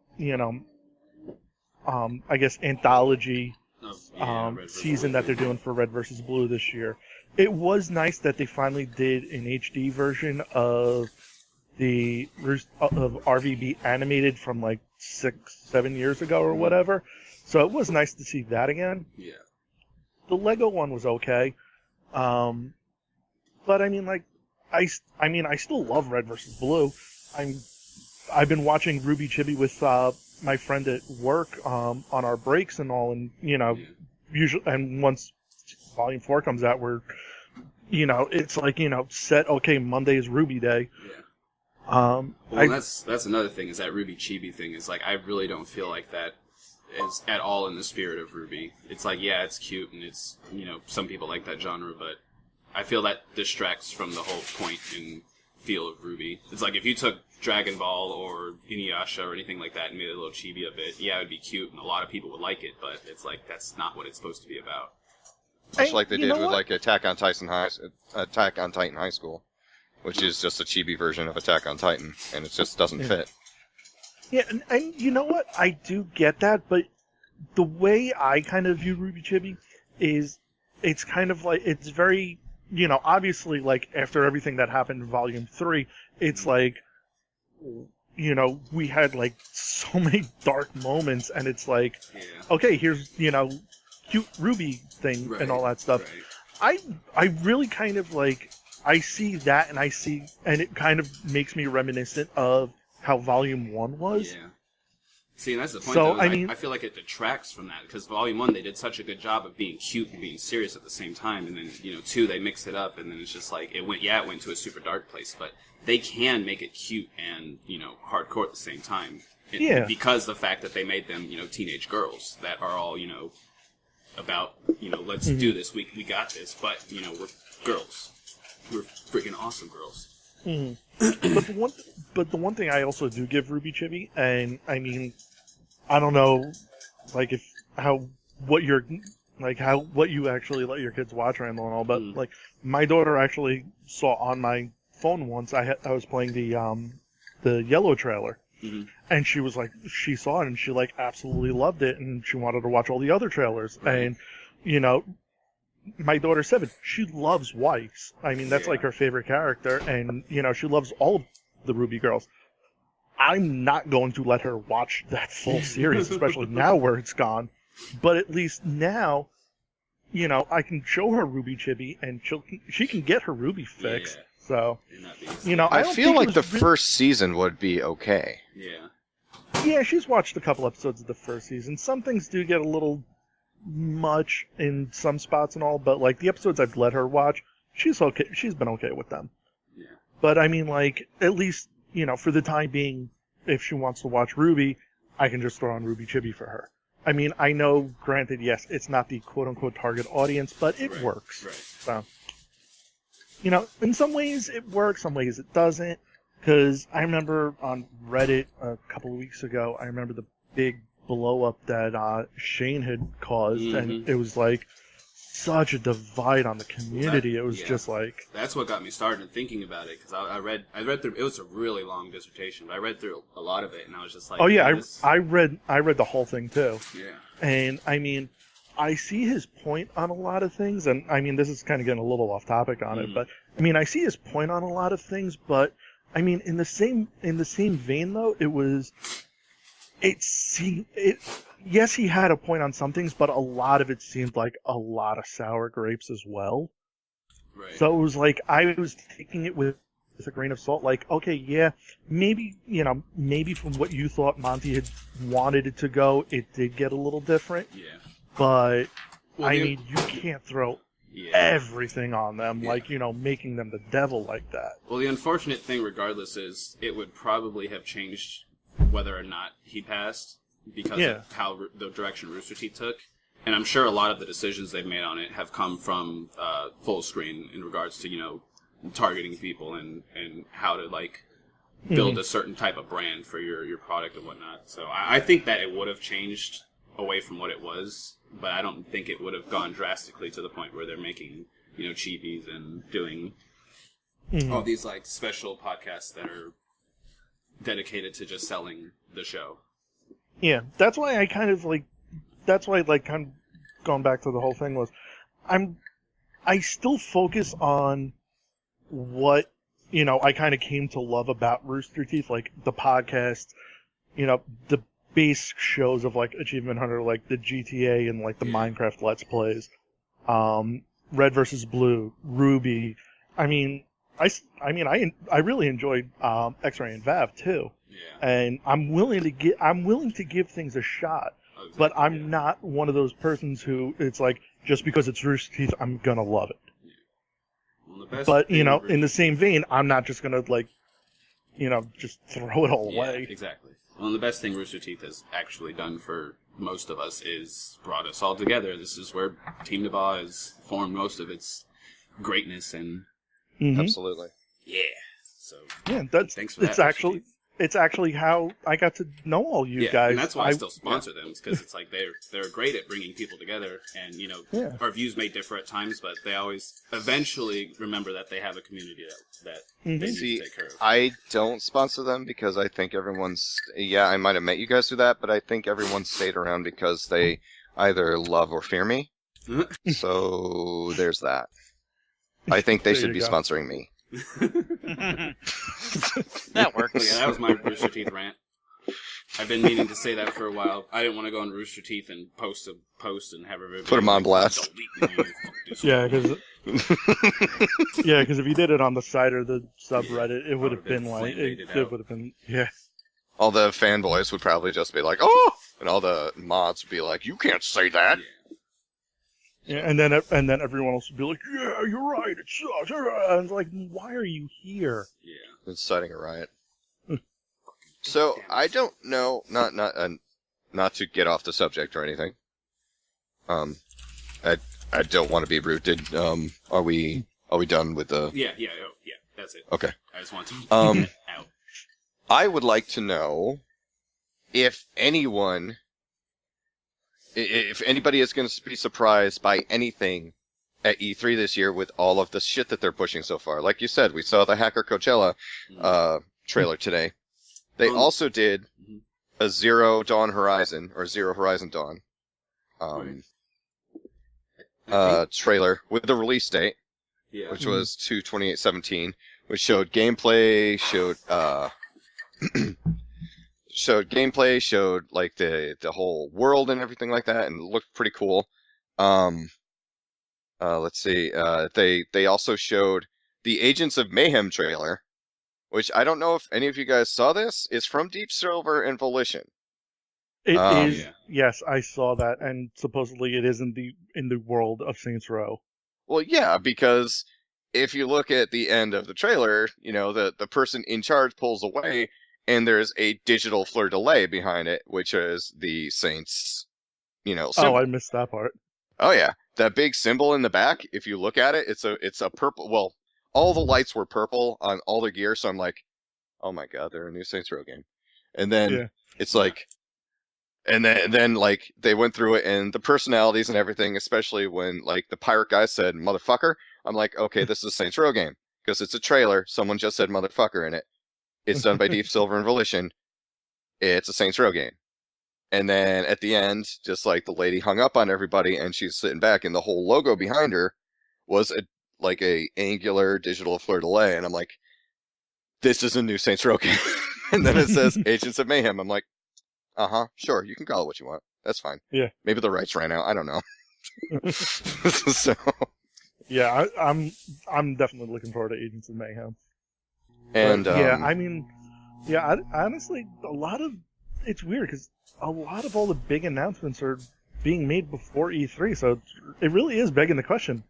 I guess anthology season that they're doing for Red vs. Blue this year. It was nice that they finally did an HD version of the of RWBY animated from like 6-7 years ago or whatever. So it was nice to see that again. Yeah. The Lego one was okay, but I mean, like, I still love Red vs. Blue. I've been watching RWBY Chibi with my friend at work on our breaks and all, and usually, and once Volume 4 comes out, we're, it's like, set, okay, Monday is RWBY Day. Yeah. That's another thing, is that RWBY Chibi thing is like, I really don't feel like that is at all in the spirit of RWBY. It's like, yeah, it's cute, and it's, some people like that genre, but I feel that distracts from the whole point and feel of RWBY. It's like, if you took Dragon Ball or Inuyasha or anything like that and made a little chibi of it, yeah, it would be cute, and a lot of people would like it, but it's like, that's not what it's supposed to be about. Much like they did with like Attack on Titan High School, which is just a chibi version of Attack on Titan, and it just doesn't fit. Yeah, and you know what? I do get that, but the way I kind of view RWBY Chibi is, it's kind of like, it's very, obviously, like, after everything that happened in Volume 3, it's like, we had, like, so many dark moments, and it's like, okay, here's, cute RWBY thing and all that stuff. Right. I really kind of, like, I see that, and it kind of makes me reminiscent of how Volume 1 was. Yeah. See, and that's the point, though, I feel like it detracts from that, because Volume 1, they did such a good job of being cute and being serious at the same time, and then, 2, they mixed it up, and then it's just like, it went to a super dark place, but they can make it cute and, hardcore at the same time. Because the fact that they made them, teenage girls that are all, about, let's do this, we got this, but, we're girls. We're freaking awesome girls. Mm-hmm. But the one thing I also do give RWBY Chibi, and I mean, I don't know, like, what you actually let your kids watch, Randall, and all, but like, my daughter actually saw on my phone once, I was playing the Yellow trailer, and she was like, she saw it and she like absolutely loved it, and she wanted to watch all the other trailers, and my daughter's 7. She loves Weiss. I mean, that's like her favorite character, and she loves all of the RWBY girls. I'm not going to let her watch that full series, especially now where it's gone. But at least now, I can show her RWBY Chibi, and she can get her RWBY fix. Yeah. So, I feel like the first season would be okay. Yeah. Yeah, she's watched a couple episodes of the first season. Some things do get a little much in some spots and all, but like the episodes I've let her watch, she's okay. She's been okay with them. Yeah. But I mean, like, at least, for the time being, if she wants to watch RWBY, I can just throw on RWBY Chibi for her. I mean, I know, granted, yes, it's not the quote-unquote target audience, but it works. Right. So, in some ways it works, some ways it doesn't. Because I remember on Reddit a couple of weeks ago, I remember the big blow-up that Shane had caused, and it was like such a divide on the community. It was just like... That's what got me started thinking about it, because I read through... It was a really long dissertation, but I read through a lot of it, and I was just like... Oh yeah, I read the whole thing too. Yeah. And I mean, I see his point on a lot of things, and I mean, this is kind of getting a little off topic on it, but I mean, I see his point on a lot of things, but I mean, in the same vein though, yes, he had a point on some things, but a lot of it seemed like a lot of sour grapes as well. Right. So it was like I was taking it with a grain of salt. Like, okay, yeah, maybe from what you thought Monty had wanted it to go, it did get a little different. Yeah. But I mean, you can't throw everything on them, like making them the devil like that. Well, the unfortunate thing, regardless, is it would probably have changed whether or not he passed because of how the direction Rooster Teeth took. And I'm sure a lot of the decisions they've made on it have come from full screen in regards to targeting people and how to like build a certain type of brand for your product and whatnot. So I think that it would have changed away from what it was, but I don't think it would have gone drastically to the point where they're making chibis and doing all these like special podcasts that are dedicated to just selling the show. Yeah, that's why I kind of like. That's why, like, kind of going back to the whole thing was, I still focus on what I kind of came to love about Rooster Teeth, like the podcast, the base shows of like Achievement Hunter, like the GTA and like the Minecraft Let's Plays, Red vs. Blue, RWBY. I mean, I really enjoyed X-Ray and Vav too. Yeah. And I'm willing to give things a shot. Exactly, but I'm not one of those persons who it's like just because it's Rooster Teeth, I'm gonna love it. Yeah. Well, the best but in the same vein, I'm not just gonna like, just throw it all away. Exactly. Well, the best thing Rooster Teeth has actually done for most of us is brought us all together. This is where Team DBAH has formed most of its greatness and. Absolutely. Yeah. So. Yeah, thanks for that. It's actually how I got to know all you guys. And that's why I still sponsor them, because it's like they're great at bringing people together, and our views may differ at times, but they always eventually remember that they have a community that they need to take care of. I don't sponsor them because I think everyone's I might have met you guys through that, but I think everyone stayed around because they either love or fear me. So there's that. I think they should be sponsoring me. That works. Yeah, that was my Rooster Teeth rant. I've been meaning to say that for a while. I didn't want to go on Rooster Teeth and post and have everybody put them on blast. Yeah, because if you did it on the side or the subreddit, it would have been like it would have been All the fanboys would probably just be like, "Oh," and all the mods would be like, "You can't say that." Yeah, and then everyone else would be like, "Yeah, you're right. It sucks." And it's like, why are you here? Yeah, inciting a riot. So I don't know, not to get off the subject or anything. I don't want to be rude. Are we done with the? Yeah. That's it. Okay. I just want to get out. I would like to know if anybody is going to be surprised by anything at E3 this year with all of the shit that they're pushing so far. Like you said, we saw the Hacker Coachella trailer today. They also did a Zero Horizon Dawn trailer with the release date, which was 2/28/17, which showed gameplay, showed like the whole world and everything like that, and it looked pretty cool. Let's see. They also showed the Agents of Mayhem trailer, which I don't know if any of you guys saw this. It's from Deep Silver and Volition. It is. Yes, I saw that, and supposedly it is in the world of Saints Row. Well, yeah, because if you look at the end of the trailer, the person in charge pulls away, and there's a digital fleur-de-lis behind it, which is the Saints, symbol. Oh, I missed that part. Oh yeah, that big symbol in the back. If you look at it, it's a purple. Well, all the lights were purple on all the gear, so I'm like, oh my god, they're a new Saints Row game. And then it's like, and then like they went through it and the personalities and everything, especially when like the pirate guy said "motherfucker." I'm like, okay, this is a Saints Row game because it's a trailer. Someone just said "motherfucker" in it. It's done by Deep Silver and Volition. It's a Saints Row game. And then at the end, just like the lady hung up on everybody and she's sitting back and the whole logo behind her was a angular digital fleur-de-lis. And I'm like, this is a new Saints Row game. And then it says Agents of Mayhem. I'm like, sure, you can call it what you want. That's fine. Yeah. Maybe the rights ran out. I don't know. So. Yeah, I'm definitely looking forward to Agents of Mayhem. And but, I honestly, it's weird because a lot of all the big announcements are being made before E3, so it really is begging the question: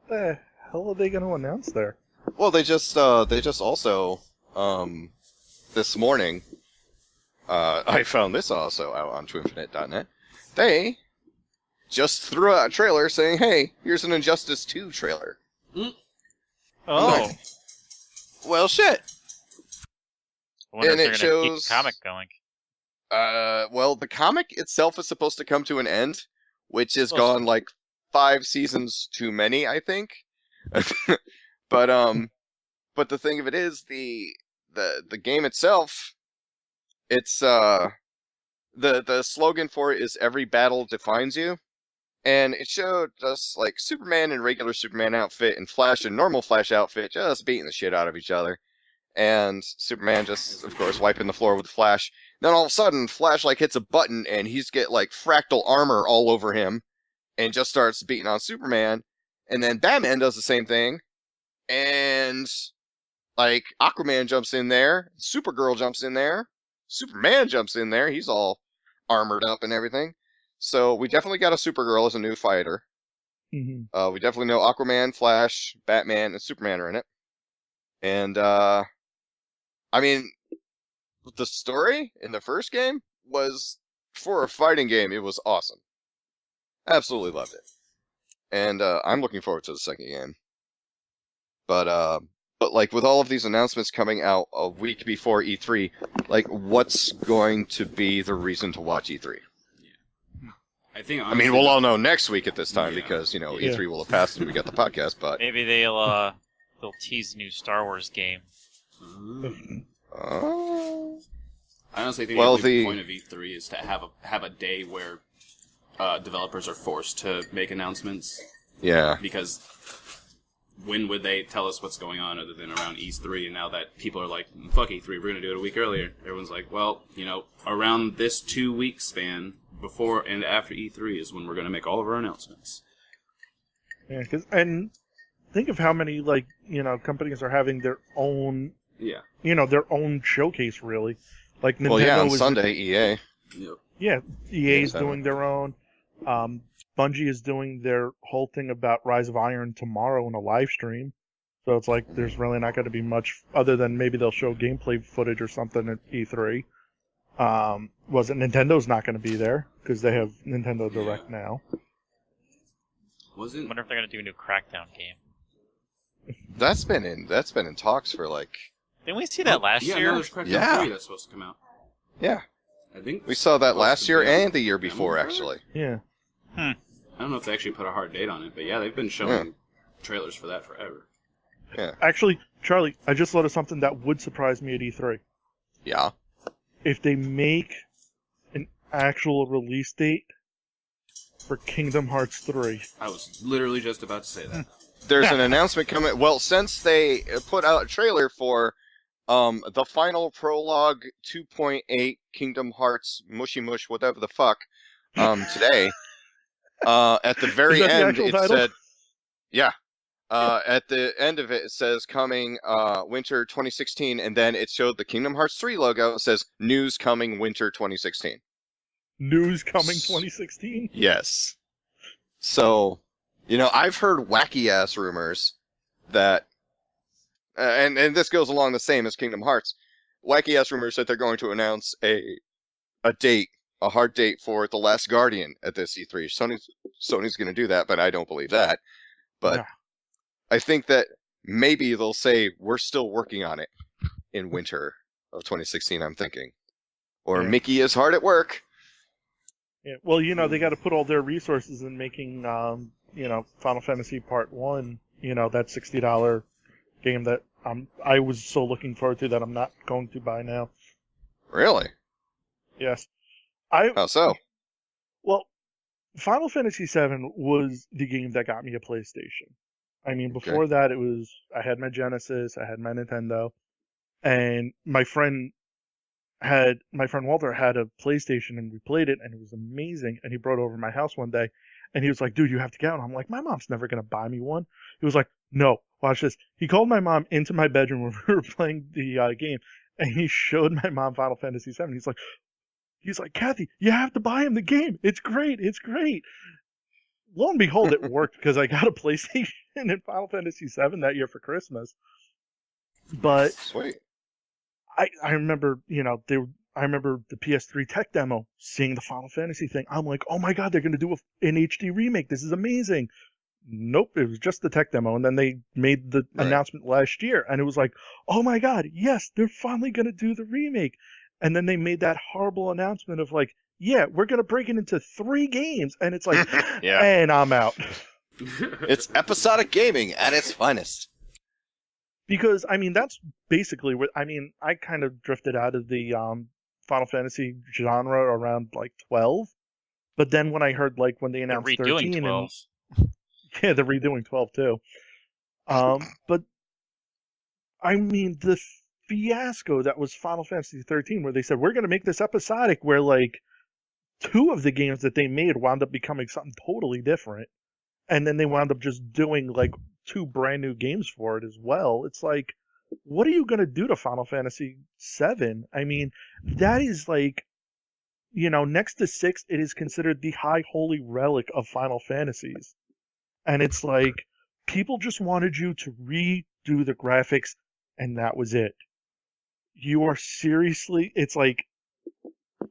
what the hell are they going to announce there? Well, they just also this morning, I found this also out on twinfinite.net. They just threw out a trailer saying, "Hey, here's an Injustice 2 trailer." Oh. Well, shit. I wonder And if it they're gonna keep shows- the comic going. Well, the comic itself is supposed to come to an end, which has Supposed to. gone like 5 seasons too many, I think. But the thing of it is the game itself, it's the slogan for it is "Every battle defines you," and it showed us like Superman in regular Superman outfit and Flash in normal Flash outfit just beating the shit out of each other, and Superman just of course wiping the floor with Flash. Then all of a sudden, Flash like hits a button and he's get like fractal armor all over him, and just starts beating on Superman. And then Batman does the same thing, and like Aquaman jumps in there, Supergirl jumps in there, Superman jumps in there. He's all armored up and everything. So we definitely got a Supergirl as a new fighter. Mm-hmm. We definitely know Aquaman, Flash, Batman, and Superman are in it. And I mean, the story in the first game was, for a fighting game, it was awesome. Absolutely loved it. And I'm looking forward to the second game. But like with all of these announcements coming out a week before E3, like what's going to be the reason to watch E3? I think. I Honestly, mean, we'll all know next week at this time Yeah. because Yeah. E3 will have passed and we got the podcast. But Maybe they'll tease the new Star Wars game. oh, I honestly think Well, the point of E3 is to have a day where developers are forced to make announcements, yeah, because when would they tell us what's going on other than around E3? And now that people are like, fuck E3, we're going to do it a week earlier. Everyone's like, well, around this 2-week span, before and after E3 is when we're going to make all of our announcements. Yeah, and think of how many companies are having their own Yeah. their own showcase really. Like Nintendo well, yeah, on is Sunday, EA. Yep. Yeah, EA's Yeah, doing their own. Bungie is doing their whole thing about Rise of Iron tomorrow in a live stream. So it's like there's really not going to be much other than maybe they'll show gameplay footage or something at E3. Nintendo's not going to be there because they have Nintendo Direct now. I wonder if they're gonna do a new Crackdown game. That's been in talks for like. Didn't we see that last Yeah, year? no, there's Crackdown Yeah. 3 that's supposed to come out. Yeah, I think we saw that supposed last to year be and on the year before, Amazon. actually. Yeah. I don't know if they actually put a hard date on it, but yeah, they've been showing trailers for that forever. Actually, Charlie, I just thought of something that would surprise me at E3. Yeah. If they make an actual release date for Kingdom Hearts 3. I was literally just about to say that. There's an announcement coming. Well, since they put out a trailer for the final prologue 2.8 Kingdom Hearts Mushy Mush, whatever the fuck, today, at the very Is that the end, actual it title? said, yeah. At the end of it, it says coming winter 2016, and then it showed the Kingdom Hearts 3 logo. It says news coming winter 2016. News coming 2016? Yes. So, I've heard wacky-ass rumors that, and this goes along the same as Kingdom Hearts, wacky-ass rumors that they're going to announce a date, a hard date for The Last Guardian at this E3. Sony's going to do that, but I don't believe that. But Yeah. I think that maybe they'll say, we're still working on it in winter of 2016, I'm thinking. Or Yeah. Mickey is hard at work. Yeah, well, they got to put all their resources in making, Final Fantasy Part 1, that $60 game that I was so looking forward to that I'm not going to buy now. Really? Yes. How so? Well, Final Fantasy VII was the game that got me a PlayStation. I mean, before that, I had my Genesis, I had my Nintendo, and my friend Walter had a PlayStation, and we played it, and it was amazing. And he brought it over to my house one day, and he was like, "Dude, you have to get one." I'm like, "My mom's never gonna buy me one." He was like, "No, watch this." He called my mom into my bedroom when we were playing the game, and he showed my mom Final Fantasy VII. He's like, "Kathy, you have to buy him the game. It's great. It's great." Lo and behold, it worked because I got a PlayStation and Final Fantasy VII that year for Christmas. But Sweet. I remember, I remember the PS3 tech demo, seeing the Final Fantasy thing. I'm like, oh my god, they're going to do an HD remake. This is amazing. Nope, it was just the tech demo. And then they made the announcement last year, and it was like, oh my god, yes, they're finally going to do the remake. And then they made that horrible announcement of like, yeah, we're going to break it into 3 games. And it's like, and I'm out. It's episodic gaming at its finest. Because, I mean, that's basically what, I mean, I kind of drifted out of the Final Fantasy genre around, like, 12. But then when I heard, like, when they announced 13... 12. Yeah, they're redoing 12, too. But, I mean, the fiasco that was Final Fantasy 13, where they said, we're going to make this episodic, where, like, 2 of the games that they made wound up becoming something totally different. And then they wound up just doing, like, 2 brand new games for it as well. It's like, what are you going to do to Final Fantasy VII? I mean, that is like, next to 6, it is considered the high holy relic of Final Fantasies. And it's like, people just wanted you to redo the graphics, and that was it. You are seriously, it's like,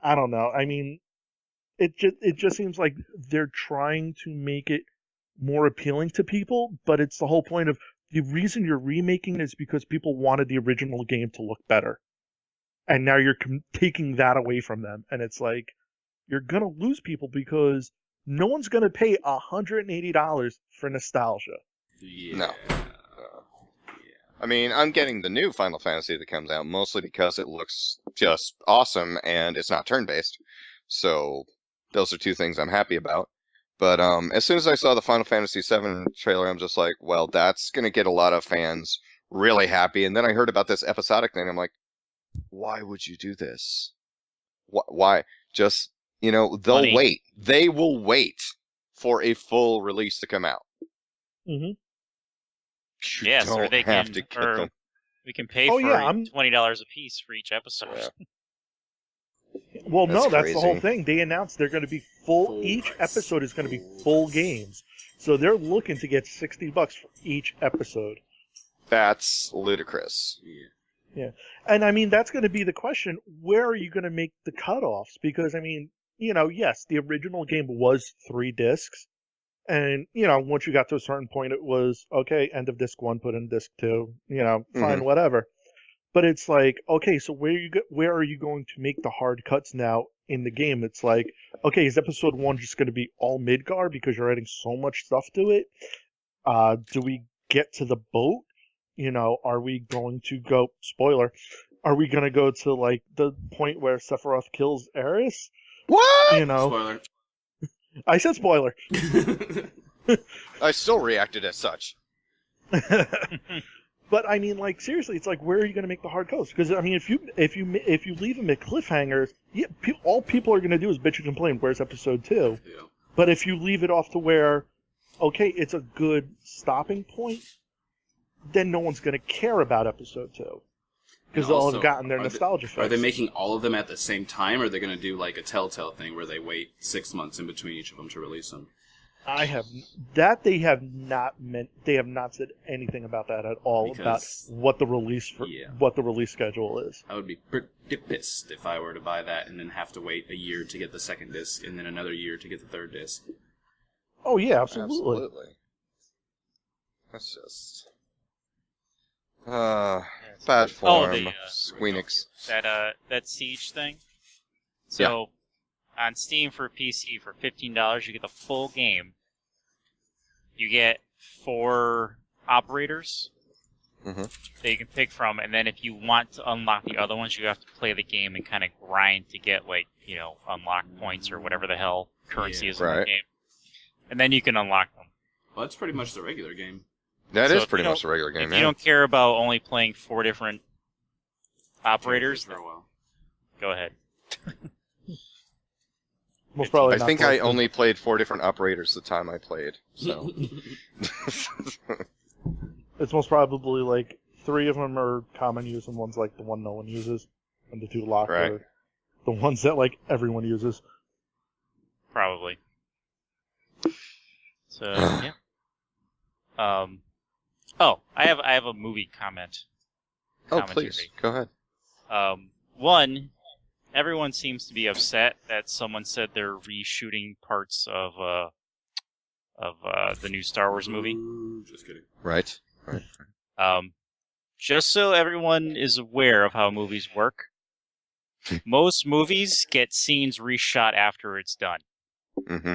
I don't know. I mean, it just seems like they're trying to make it more appealing to people, but it's the whole point of the reason you're remaking it is because people wanted the original game to look better. And now you're taking that away from them. And it's like, you're going to lose people because no one's going to pay $180 for nostalgia. Yeah. No. I mean, I'm getting the new Final Fantasy that comes out mostly because it looks just awesome and it's not turn-based. So those are 2 things I'm happy about. But as soon as I saw the Final Fantasy VII trailer, I'm just like, well, that's going to get a lot of fans really happy. And then I heard about this episodic thing. I'm like, why would you do this? Why? Just, they'll Money. wait. They will wait for a full release to come out. Mm-hmm. You So don't they have can, to get or them. we can pay Oh, for yeah, $20 a piece for each episode. Yeah. Well, no, that's crazy. the whole thing. They announced they're going to be full. Each episode is going to be full games. So they're looking to get $60 for each episode. That's ludicrous. Yeah. And I mean, that's going to be the question. Where are you going to make the cutoffs? Because, I mean, yes, the original game was 3 discs. And, once you got to a certain point, it was, okay, end of disc 1, put in disc 2, fine, whatever. But it's like, okay, so where are you going to make the hard cuts now in the game? It's like, okay, is episode 1 just going to be all Midgar because you're adding so much stuff to it? Do we get to the boat? Are we going to go, spoiler, are we going to go to, like, the point where Sephiroth kills Aerith? What? Spoiler. I said spoiler. I still reacted as such. But I mean, like, seriously, it's like, where are you going to make the hard cuts? Because I mean, if you leave them at cliffhangers, yeah, all people are going to do is bitch and complain. Where's episode 2? Yeah. But if you leave it off to where, okay, it's a good stopping point, then no one's going to care about episode 2 because they'll have gotten their nostalgia fix. Are they making all of them at the same time, or are they going to do like a Telltale thing where they wait 6 months in between each of them to release them? They have not said anything about that at all, about what the release schedule is. I would be pretty pissed if I were to buy that and then have to wait a year to get the second disc and then another year to get the third disc. Oh yeah, absolutely. That's just bad form. Squeenix. That Siege thing. So on Steam for PC for $15, you get the full game. You get 4 operators, that you can pick from, and then if you want to unlock the other ones, you have to play the game and kind of grind to get, like, you know, unlock points or whatever the hell currency is in the game. And then you can unlock them. Well, that's pretty much the regular game. That is pretty much the regular game, If you don't care about only playing 4 different operators, for a while. Go ahead. Most probably I not think both. I only played 4 different operators the time I played, so... It's most probably like 3 of them are common use and one's like the one no one uses, and the 2 locked Right. are the ones that like everyone uses. Probably. So yeah. Oh, I have a movie comment. Oh, Commentary. please, go ahead. One, everyone seems to be upset that someone said they're reshooting parts of the new Star Wars movie. Ooh, just kidding. Right. Just so everyone is aware of how movies work, most movies get scenes reshot after it's done. Mm-hmm.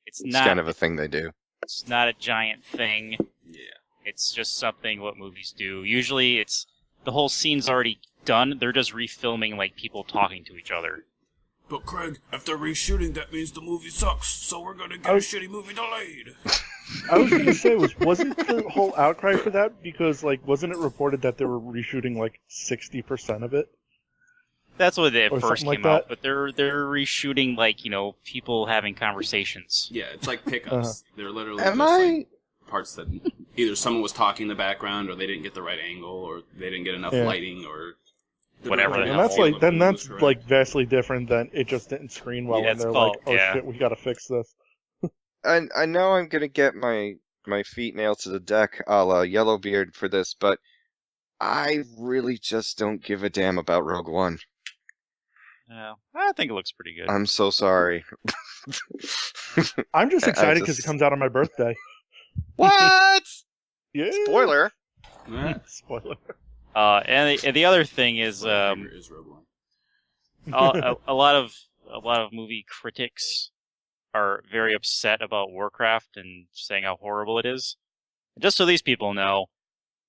It's It's not kind of a thing they do. It's not a giant thing. Yeah. It's just something what movies do. Usually, it's the whole scene's already done. They're just refilming like people talking to each other. But Craig, if they're reshooting, that means the movie sucks, so we're gonna get a shitty movie delayed. I was gonna say, wasn't the whole outcry for that because like wasn't it reported that they were reshooting like 60% of it? That's what it Or first something came like out, but they're reshooting like, you know, people having conversations. Yeah, it's like pickups. They're literally Am just I... like parts that either someone was talking in the background, or they didn't get the right angle, or they didn't get enough lighting, or Whatever the And hell. that's like that's like vastly different than it just didn't screen well, Yeah, and it's they're called- like, oh yeah. shit, we gotta fix this. I know I'm gonna get my feet nailed to the deck a la Yellowbeard for this, but I really just don't give a damn about Rogue One. Yeah, I think it looks pretty good. I'm so sorry. I'm just I excited because just- it comes out on my birthday. What? Yeah. Spoiler. Eh, Spoiler. And the other thing is, my favorite is Rogue One. a lot of movie critics are very upset about Warcraft and saying how horrible it is. Just so these people know,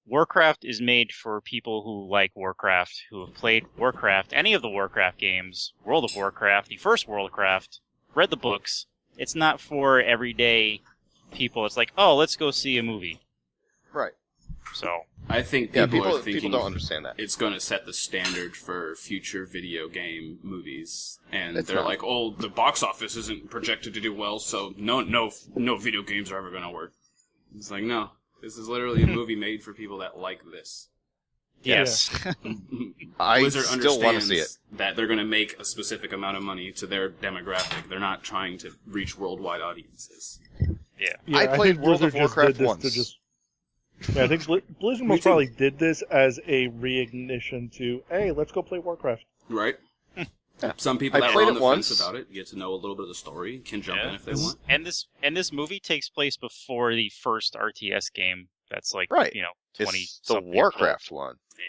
Warcraft is made for people who like Warcraft, who have played Warcraft, any of the Warcraft games, World of Warcraft, the first World of Warcraft, read the books. It's not for everyday people. It's like, oh, let's go see a movie. Right. So I think Yeah, people are people thinking don't understand that. it's going to set the standard for future video game movies, and It's they're not. like, "Oh, the box office isn't projected to do well, so no video games are ever going to work." It's like, no, this is literally a movie made for people that like this. yes, I Blizzard still want to see it. understands that they're going to make a specific amount of money to their demographic. They're not trying to reach worldwide audiences. yeah. Yeah, I played think World of Blizzard just Warcraft did this once. to just. Yeah, I think Blizzard most too. probably did this as a reignition to, hey, let's go play Warcraft. Right? Yeah. Some people I that played are on it the once. fence about it get to know a little bit of the story, can jump in if they This- want. and this movie takes place before the first RTS game. That's like Right. 20 It's the something years old. Warcraft one. Yeah.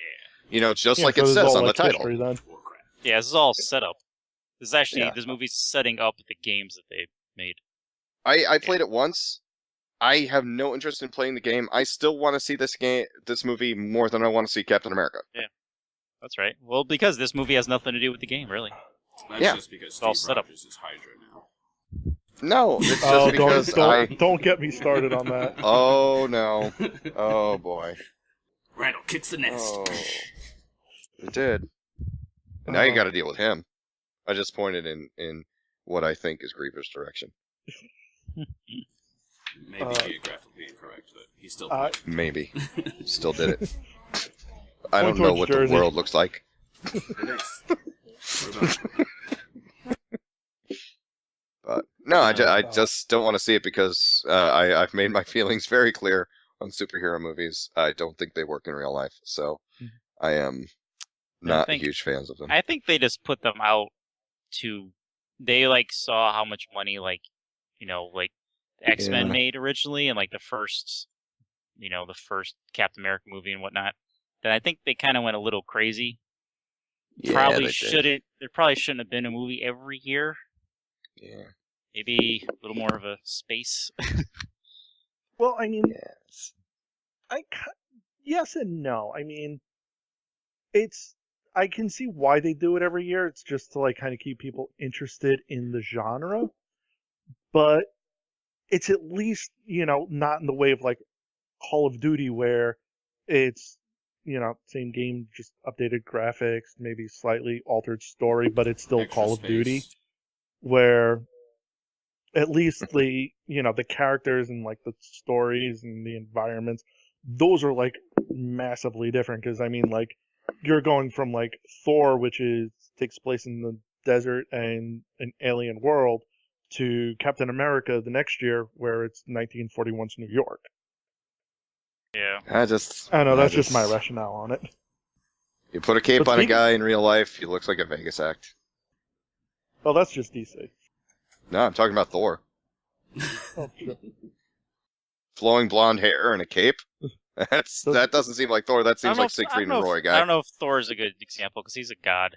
You know, just Yeah, like so it this is says all, on like, the title. history then. Warcraft. Yeah, this is all set up. This is actually Yeah. this movie's setting up the games that they made. I played it once. I have no interest in playing the game. I still want to see this movie more than I want to see Captain America. That's right. Well, because this movie has nothing to do with the game, really. That's Yeah. just because all Steve set up. Rogers is Hydra now. No, it's just Oh, because don't get me started on that. Oh no. Oh boy. Randall kicks the nest. Oh. It did. And now you got to deal with him. I just pointed in what I think is Griever's direction. Maybe geographically incorrect, but he still Uh, played. Maybe. Still did it. I Point don't know towards what Jersey. the world looks like. But no, I just don't want to see it because I've made my feelings very clear on superhero movies. I don't think they work in real life, so I am not think- huge fans of them. I think they just put them out to. They like saw how much money like X-Men Yeah. made originally, and like the first Captain America movie and whatnot. Then I think they kind of went a little crazy. Yeah, Probably they did. shouldn't. There probably shouldn't have been a movie every year. Yeah. Maybe a little more of a space. Well, I mean, Yes. yes and no. I mean, I can see why they do it every year. It's just to like kind of keep people interested in the genre, but it's at least, not in the way of like Call of Duty where it's, same game, just updated graphics, maybe slightly altered story, but it's still Extra Call of space. Duty, where at least the characters and like the stories and the environments, those are like massively different. Because I mean, like, you're going from like Thor, which takes place in the desert and an alien world, to Captain America the next year, where it's 1941's New York. Yeah. I know that's just my rationale on it. You put a cape But on a speaking- guy in real life, he looks like a Vegas act. Oh, that's just DC. No, I'm talking about Thor. Oh, sure. Flowing blonde hair and a cape. That doesn't seem like Thor. That seems like Siegfried and Roy I guy. don't know if Thor is a good example because he's a god.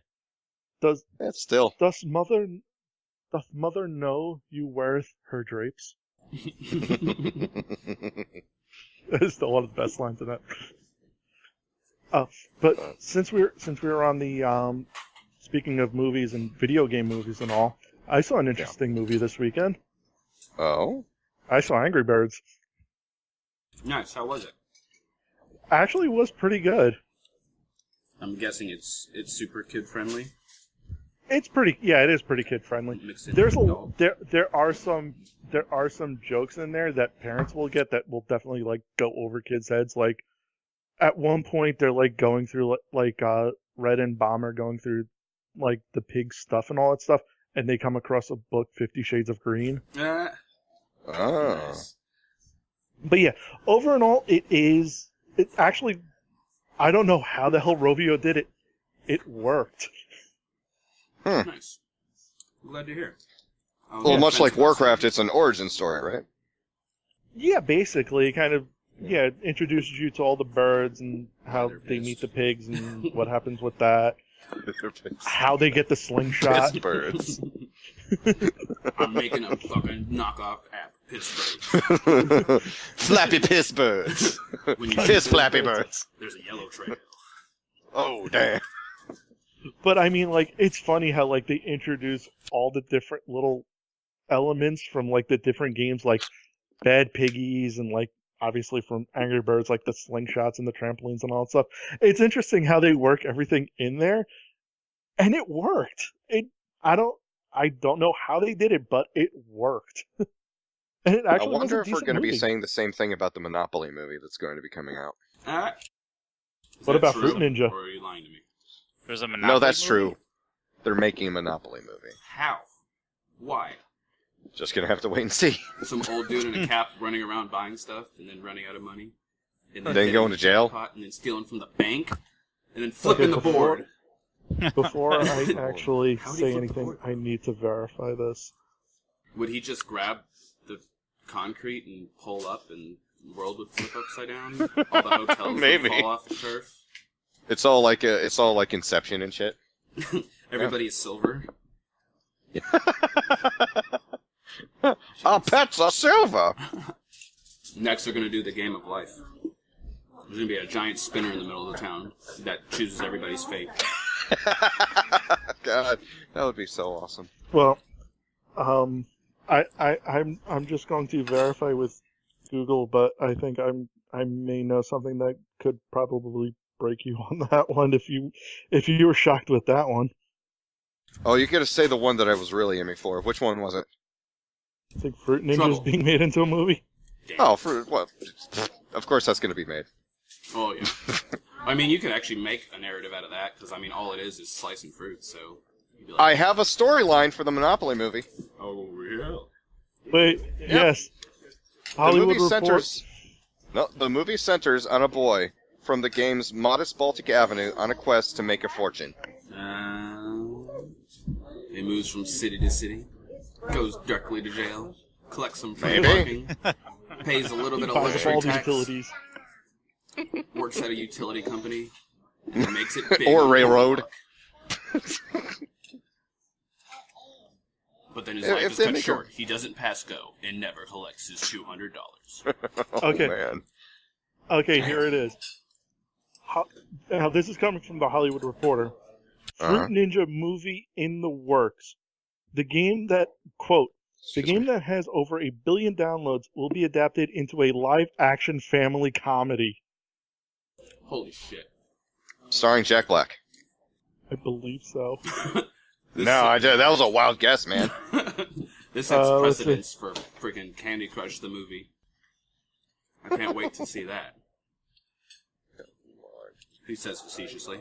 Does Still. doth mother know you weareth her drapes? That is still one of the best lines in that. But since we were on the speaking of movies and video game movies and all, I saw an interesting movie this weekend. Oh? I saw Angry Birds. Nice. How was it? Actually, was pretty good. I'm guessing it's super kid friendly. It is pretty kid friendly. There are some jokes in there that parents will get that will definitely like go over kids' heads. Like at one point they're like going through like Red and Bomber going through like the pig stuff and all that stuff, and they come across a book 50 Shades of Green. Oh. Nice. But yeah, over and all, it's actually, I don't know how the hell Rovio did it. It worked. Nice. I'm glad to hear. Well, much like Warcraft, it's an origin story, right? Yeah, basically, kind of, introduces you to all the birds and how They're they pissed. meet the pigs and what happens with that. How they get the slingshot. Piss birds. I'm making a fucking knockoff app, Pittsburgh. Flappy piss birds. When you Piss flappy birds. There's a yellow trail. Oh, damn. But I mean, like, it's funny how, like, they introduce all the different little elements from, like, the different games, like Bad Piggies and, like, obviously from Angry Birds, like the slingshots and the trampolines and all that stuff. It's interesting how they work everything in there, and it worked. I don't know how they did it, but it worked. And it I actually wonder was a if we're decent going to be movie. saying the same thing about the Monopoly movie that's going to be coming out. Is What that about true, Fruit Ninja? Or are you lying to me? There's a Monopoly No, that's movie? true. They're making a Monopoly movie. How? Why? Just going to have to wait and see. Some old dude in a cap running around buying stuff and then running out of money. And Then hitting going to the jail? jackpot and then stealing from the bank. And then flipping the board. Before I actually How do you say flip the anything, board? I need to verify this. Would he just grab the concrete and pull up and the world would flip upside down? All the hotels Maybe. would fall off the turf? It's all like Inception and shit. Everybody is silver. Our pets are silver. Next, they're going to do the game of life. There's going to be a giant spinner in the middle of the town that chooses everybody's fate. God, that would be so awesome. Well, I'm just going to verify with Google, but I think I may know something that could probably break you on that one if you were shocked with that one. Oh, you got to say the one that I was really aiming for. Which one was it? I think Fruit Ninja is Trouble. being made into a movie. Damn. Oh, what? Of course that's going to be made. Oh, yeah. I mean, you could actually make a narrative out of that, because, I mean, all it is slicing fruit, so... You'd be like, I have a storyline for the Monopoly movie. oh, yeah. Wait, yes. Hollywood The movie centers on a boy from the game's modest Baltic Avenue on a quest to make a fortune. He moves from city to city, goes directly to jail, collects some free Maybe. parking, pays a little bit of buys up all luxury the tax, utilities. works at a utility company, and makes it big. Or on the railroad. boardwalk. But then his If life is they cut make short. He doesn't pass go and never collects his $200. Oh, Okay. man. Okay, here it is. Now, this is coming from the Hollywood Reporter. Fruit Ninja movie in the works. The game that, quote, the game that has over 1 billion downloads will be adapted into a live-action family comedy. Holy shit. Starring Jack Black. I believe so. That was a wild guess, man. This sets precedence for freaking Candy Crush the movie. I can't wait to see that. He says facetiously.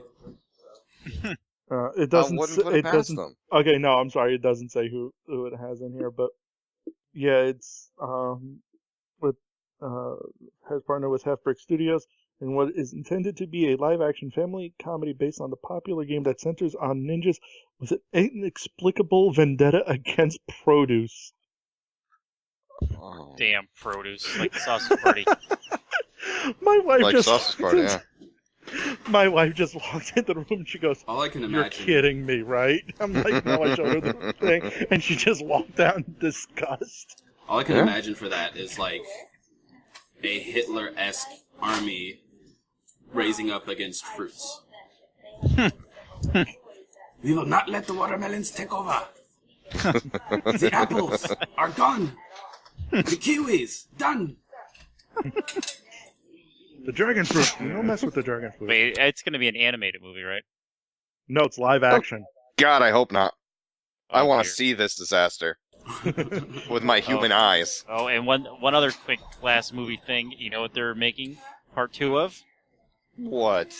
It doesn't. It doesn't. Them. Okay, no, I'm sorry. It doesn't say who it has in here, but yeah, it's has partnered with Half Brick Studios in what is intended to be a live-action family comedy based on the popular game that centers on ninjas with an inexplicable vendetta against produce. Oh. Damn produce, like the Sausage Party. My wife like just Sausage Party, yeah. My wife just walked in the room and she goes, all I can "You're imagine. Kidding me, right?" I'm like, "No." I showed her the thing, and she just walked out in disgust. All I can imagine for that is like a Hitler-esque army raising up against fruits. We will not let the watermelons take over. The apples are gone. The kiwis done. The dragon fruit. You don't mess with the dragon fruit. Wait, it's going to be an animated movie, right? No, it's live action. God, I hope not. I want to dear. see this disaster with my human eyes. Oh, and one other quick last movie thing. You know what they're making part 2 of? What?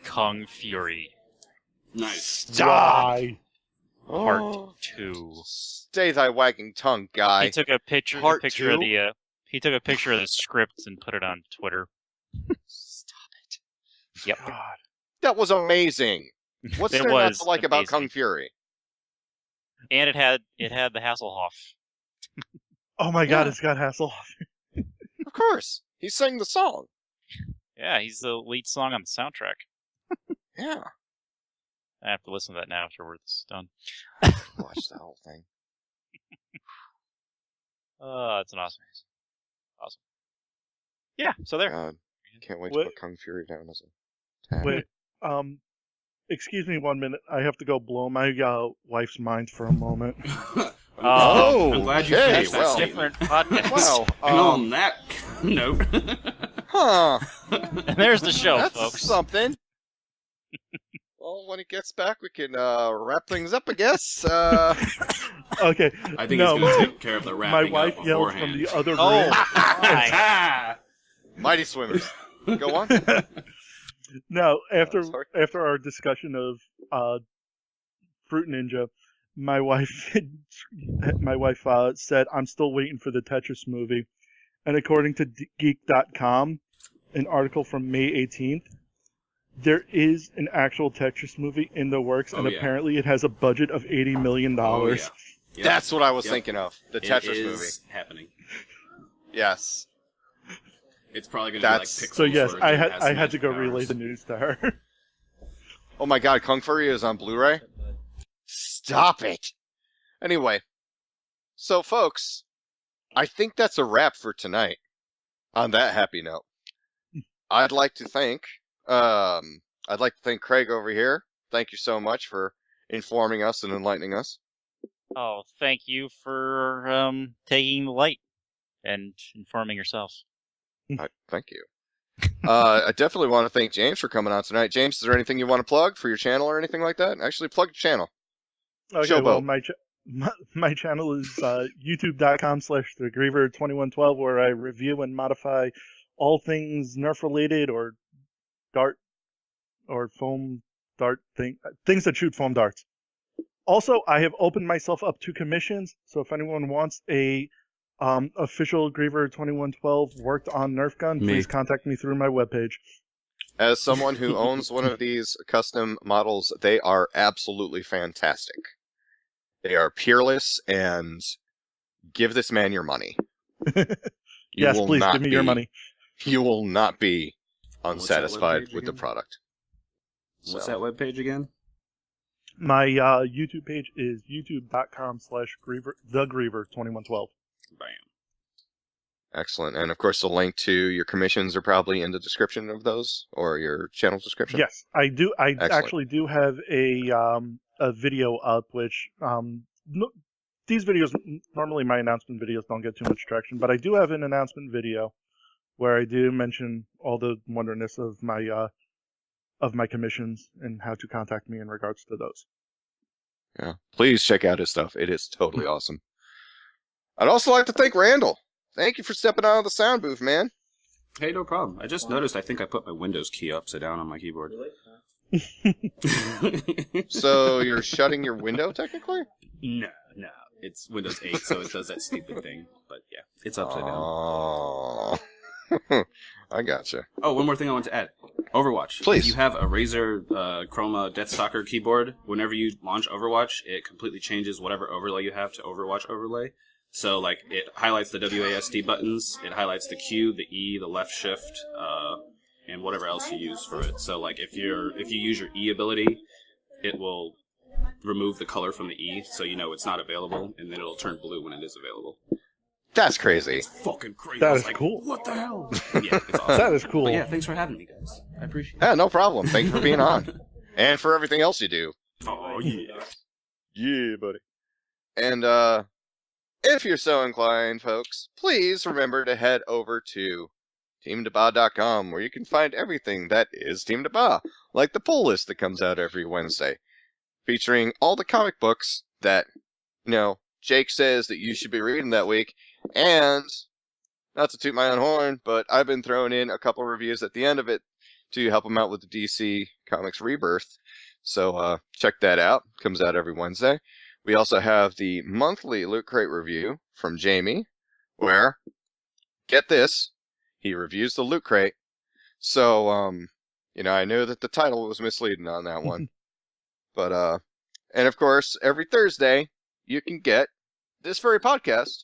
Kung Fury. Nice. Stop! Why? Part 2. Stay thy wagging tongue, guy. He took a picture. Part of 2? the. He took a picture of the script and put it on Twitter. Stop it. Yep. God. That was amazing. What's It there not was to like about amazing. Kung Fury? And it had the Hasselhoff. Oh my God, Yeah. it's got Hasselhoff. Of course. He sang the song. Yeah, he's the lead song on the soundtrack. Yeah. I have to listen to that now after we're done. Watch the whole thing. It's an awesome. Yeah, so there. God. Can't wait What? to put Kung Fury down as a tab. Wait, excuse me 1 minute. I have to go blow my wife's mind for a moment. Oh, I'm glad you okay, finished that well. statement. Different podcast. Wow. And on that note, Huh. And there's the show, That's folks. something. Well, when it gets back, we can wrap things up, I guess. Okay. I think no, he's going to take care of the my wrapping wife up yelled from beforehand. the other room. Oh, hi. Mighty Swimmers. Go on. No, after sorry. our discussion of Fruit Ninja, my wife said, "I'm still waiting for the Tetris movie." And according to Geek.com, an article from May 18th, there is an actual Tetris movie in the works, and Oh, yeah. apparently it has a budget of $80 million. Oh, yeah. Yep. That's what I was Yep. thinking of. The It Tetris is movie. happening. Yes. It's probably going to be like That's- Pixels. So yes, where I it had has I had to magic go powers. relay the news to her. Oh my god, Kung Fury is on Blu-ray? Stop it! Anyway, so folks, I think that's a wrap for tonight. On that happy note, I'd like to thank Craig over here. Thank you so much for informing us and enlightening us. Oh, thank you for taking the light and informing yourself. Thank you. I definitely want to thank James for coming on tonight. James, is there anything you want to plug for your channel or anything like that? Actually, plug your channel. Okay, well, Showboat. my channel is youtube.com/thegriever2112, where I review and modify all things Nerf related or dart or foam dart things that shoot foam darts. Also, I have opened myself up to commissions, so if anyone wants a official Griever 2112 worked on Nerf gun, Me. please contact me through my webpage. As someone who owns one of these custom models, they are absolutely fantastic. They are peerless, and give this man your money. You Yes, will please not give me your be- money. You will not be What's that unsatisfied webpage with the again? product. What's So, that webpage again? My YouTube page is youtube.com/Griever, thegriever2112. Bam. Excellent. And of course, the link to your commissions are probably in the description of those, or your channel description. Yes, I do. I Excellent. actually do have a video up, which these videos, normally my announcement videos don't get too much traction, but I do have an announcement video where I do mention all the wonderness of my commissions and how to contact me in regards to those. Yeah, please check out his stuff. It is totally awesome. I'd also like to thank Randall. Thank you for stepping out of the sound booth, man. Hey, no problem. I just noticed I think I put my Windows key upside down on my keyboard. So you're shutting your window, technically? No. It's Windows 8, so it does that stupid thing. But yeah, it's upside down. Oh, I gotcha. Oh, one more thing I want to add. Overwatch. Please. If you have a Razer Chroma Deathstalker keyboard, whenever you launch Overwatch, it completely changes whatever overlay you have to Overwatch overlay. So, like, it highlights the WASD buttons, it highlights the Q, the E, the left shift, and whatever else you use for it. So, like, if you use your E ability, it will remove the color from the E, so you know it's not available, and then it'll turn blue when it is available. That's crazy. It's fucking crazy. That I was is like, cool. What the hell? Yeah, it's awesome. That is cool. But yeah, thanks for having me, guys. I appreciate it. Yeah, no problem. Thank you for being on. And for everything else you do. Oh, yeah. Yeah, buddy. And, if you're so inclined, folks, please remember to head over to teamdba.com, where you can find everything that is Team DBA, like the pull list that comes out every Wednesday, featuring all the comic books that, Jake says that you should be reading that week. And, not to toot my own horn, but I've been throwing in a couple reviews at the end of it to help him out with the DC Comics Rebirth. So check that out. Comes out every Wednesday. We also have the monthly Loot Crate review from Jamie, where, get this, he reviews the Loot Crate. So, I know that the title was misleading on that one. But, and of course, every Thursday, you can get this very podcast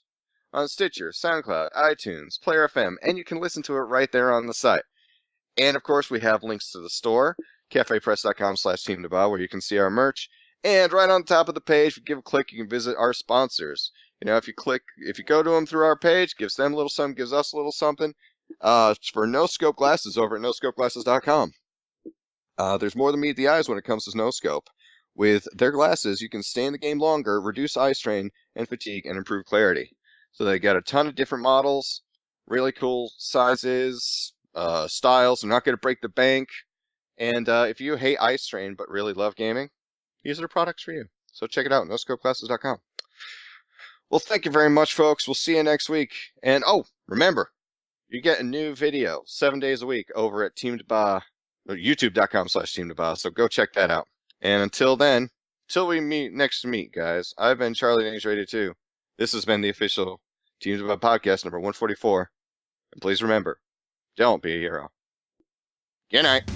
on Stitcher, SoundCloud, iTunes, Player FM, and you can listen to it right there on the site. And of course, we have links to the store, cafepress.com/teamdba, where you can see our merch. And right on top of the page, if you give a click, you can visit our sponsors. If you go to them through our page, gives them a little something, gives us a little something. For No Scope glasses over at noscopeglasses.com. There's more than meet the eyes when it comes to No Scope. With their glasses, you can stay in the game longer, reduce eye strain and fatigue, and improve clarity. So they got a ton of different models, really cool sizes, styles. They're not going to break the bank. And if you hate eye strain but really love gaming, these are the products for you. So check it out, noscopeglasses.com. Well, thank you very much, folks. We'll see you next week. And, remember, you get a new video 7 days a week over at Team DBA, or youtube.com/TeamDBA. So go check that out. And until then, till we meet, guys, I've been Charlie Dangs Radio 2. This has been the official Team DBA Podcast number 144. And please remember, don't be a hero. Good night.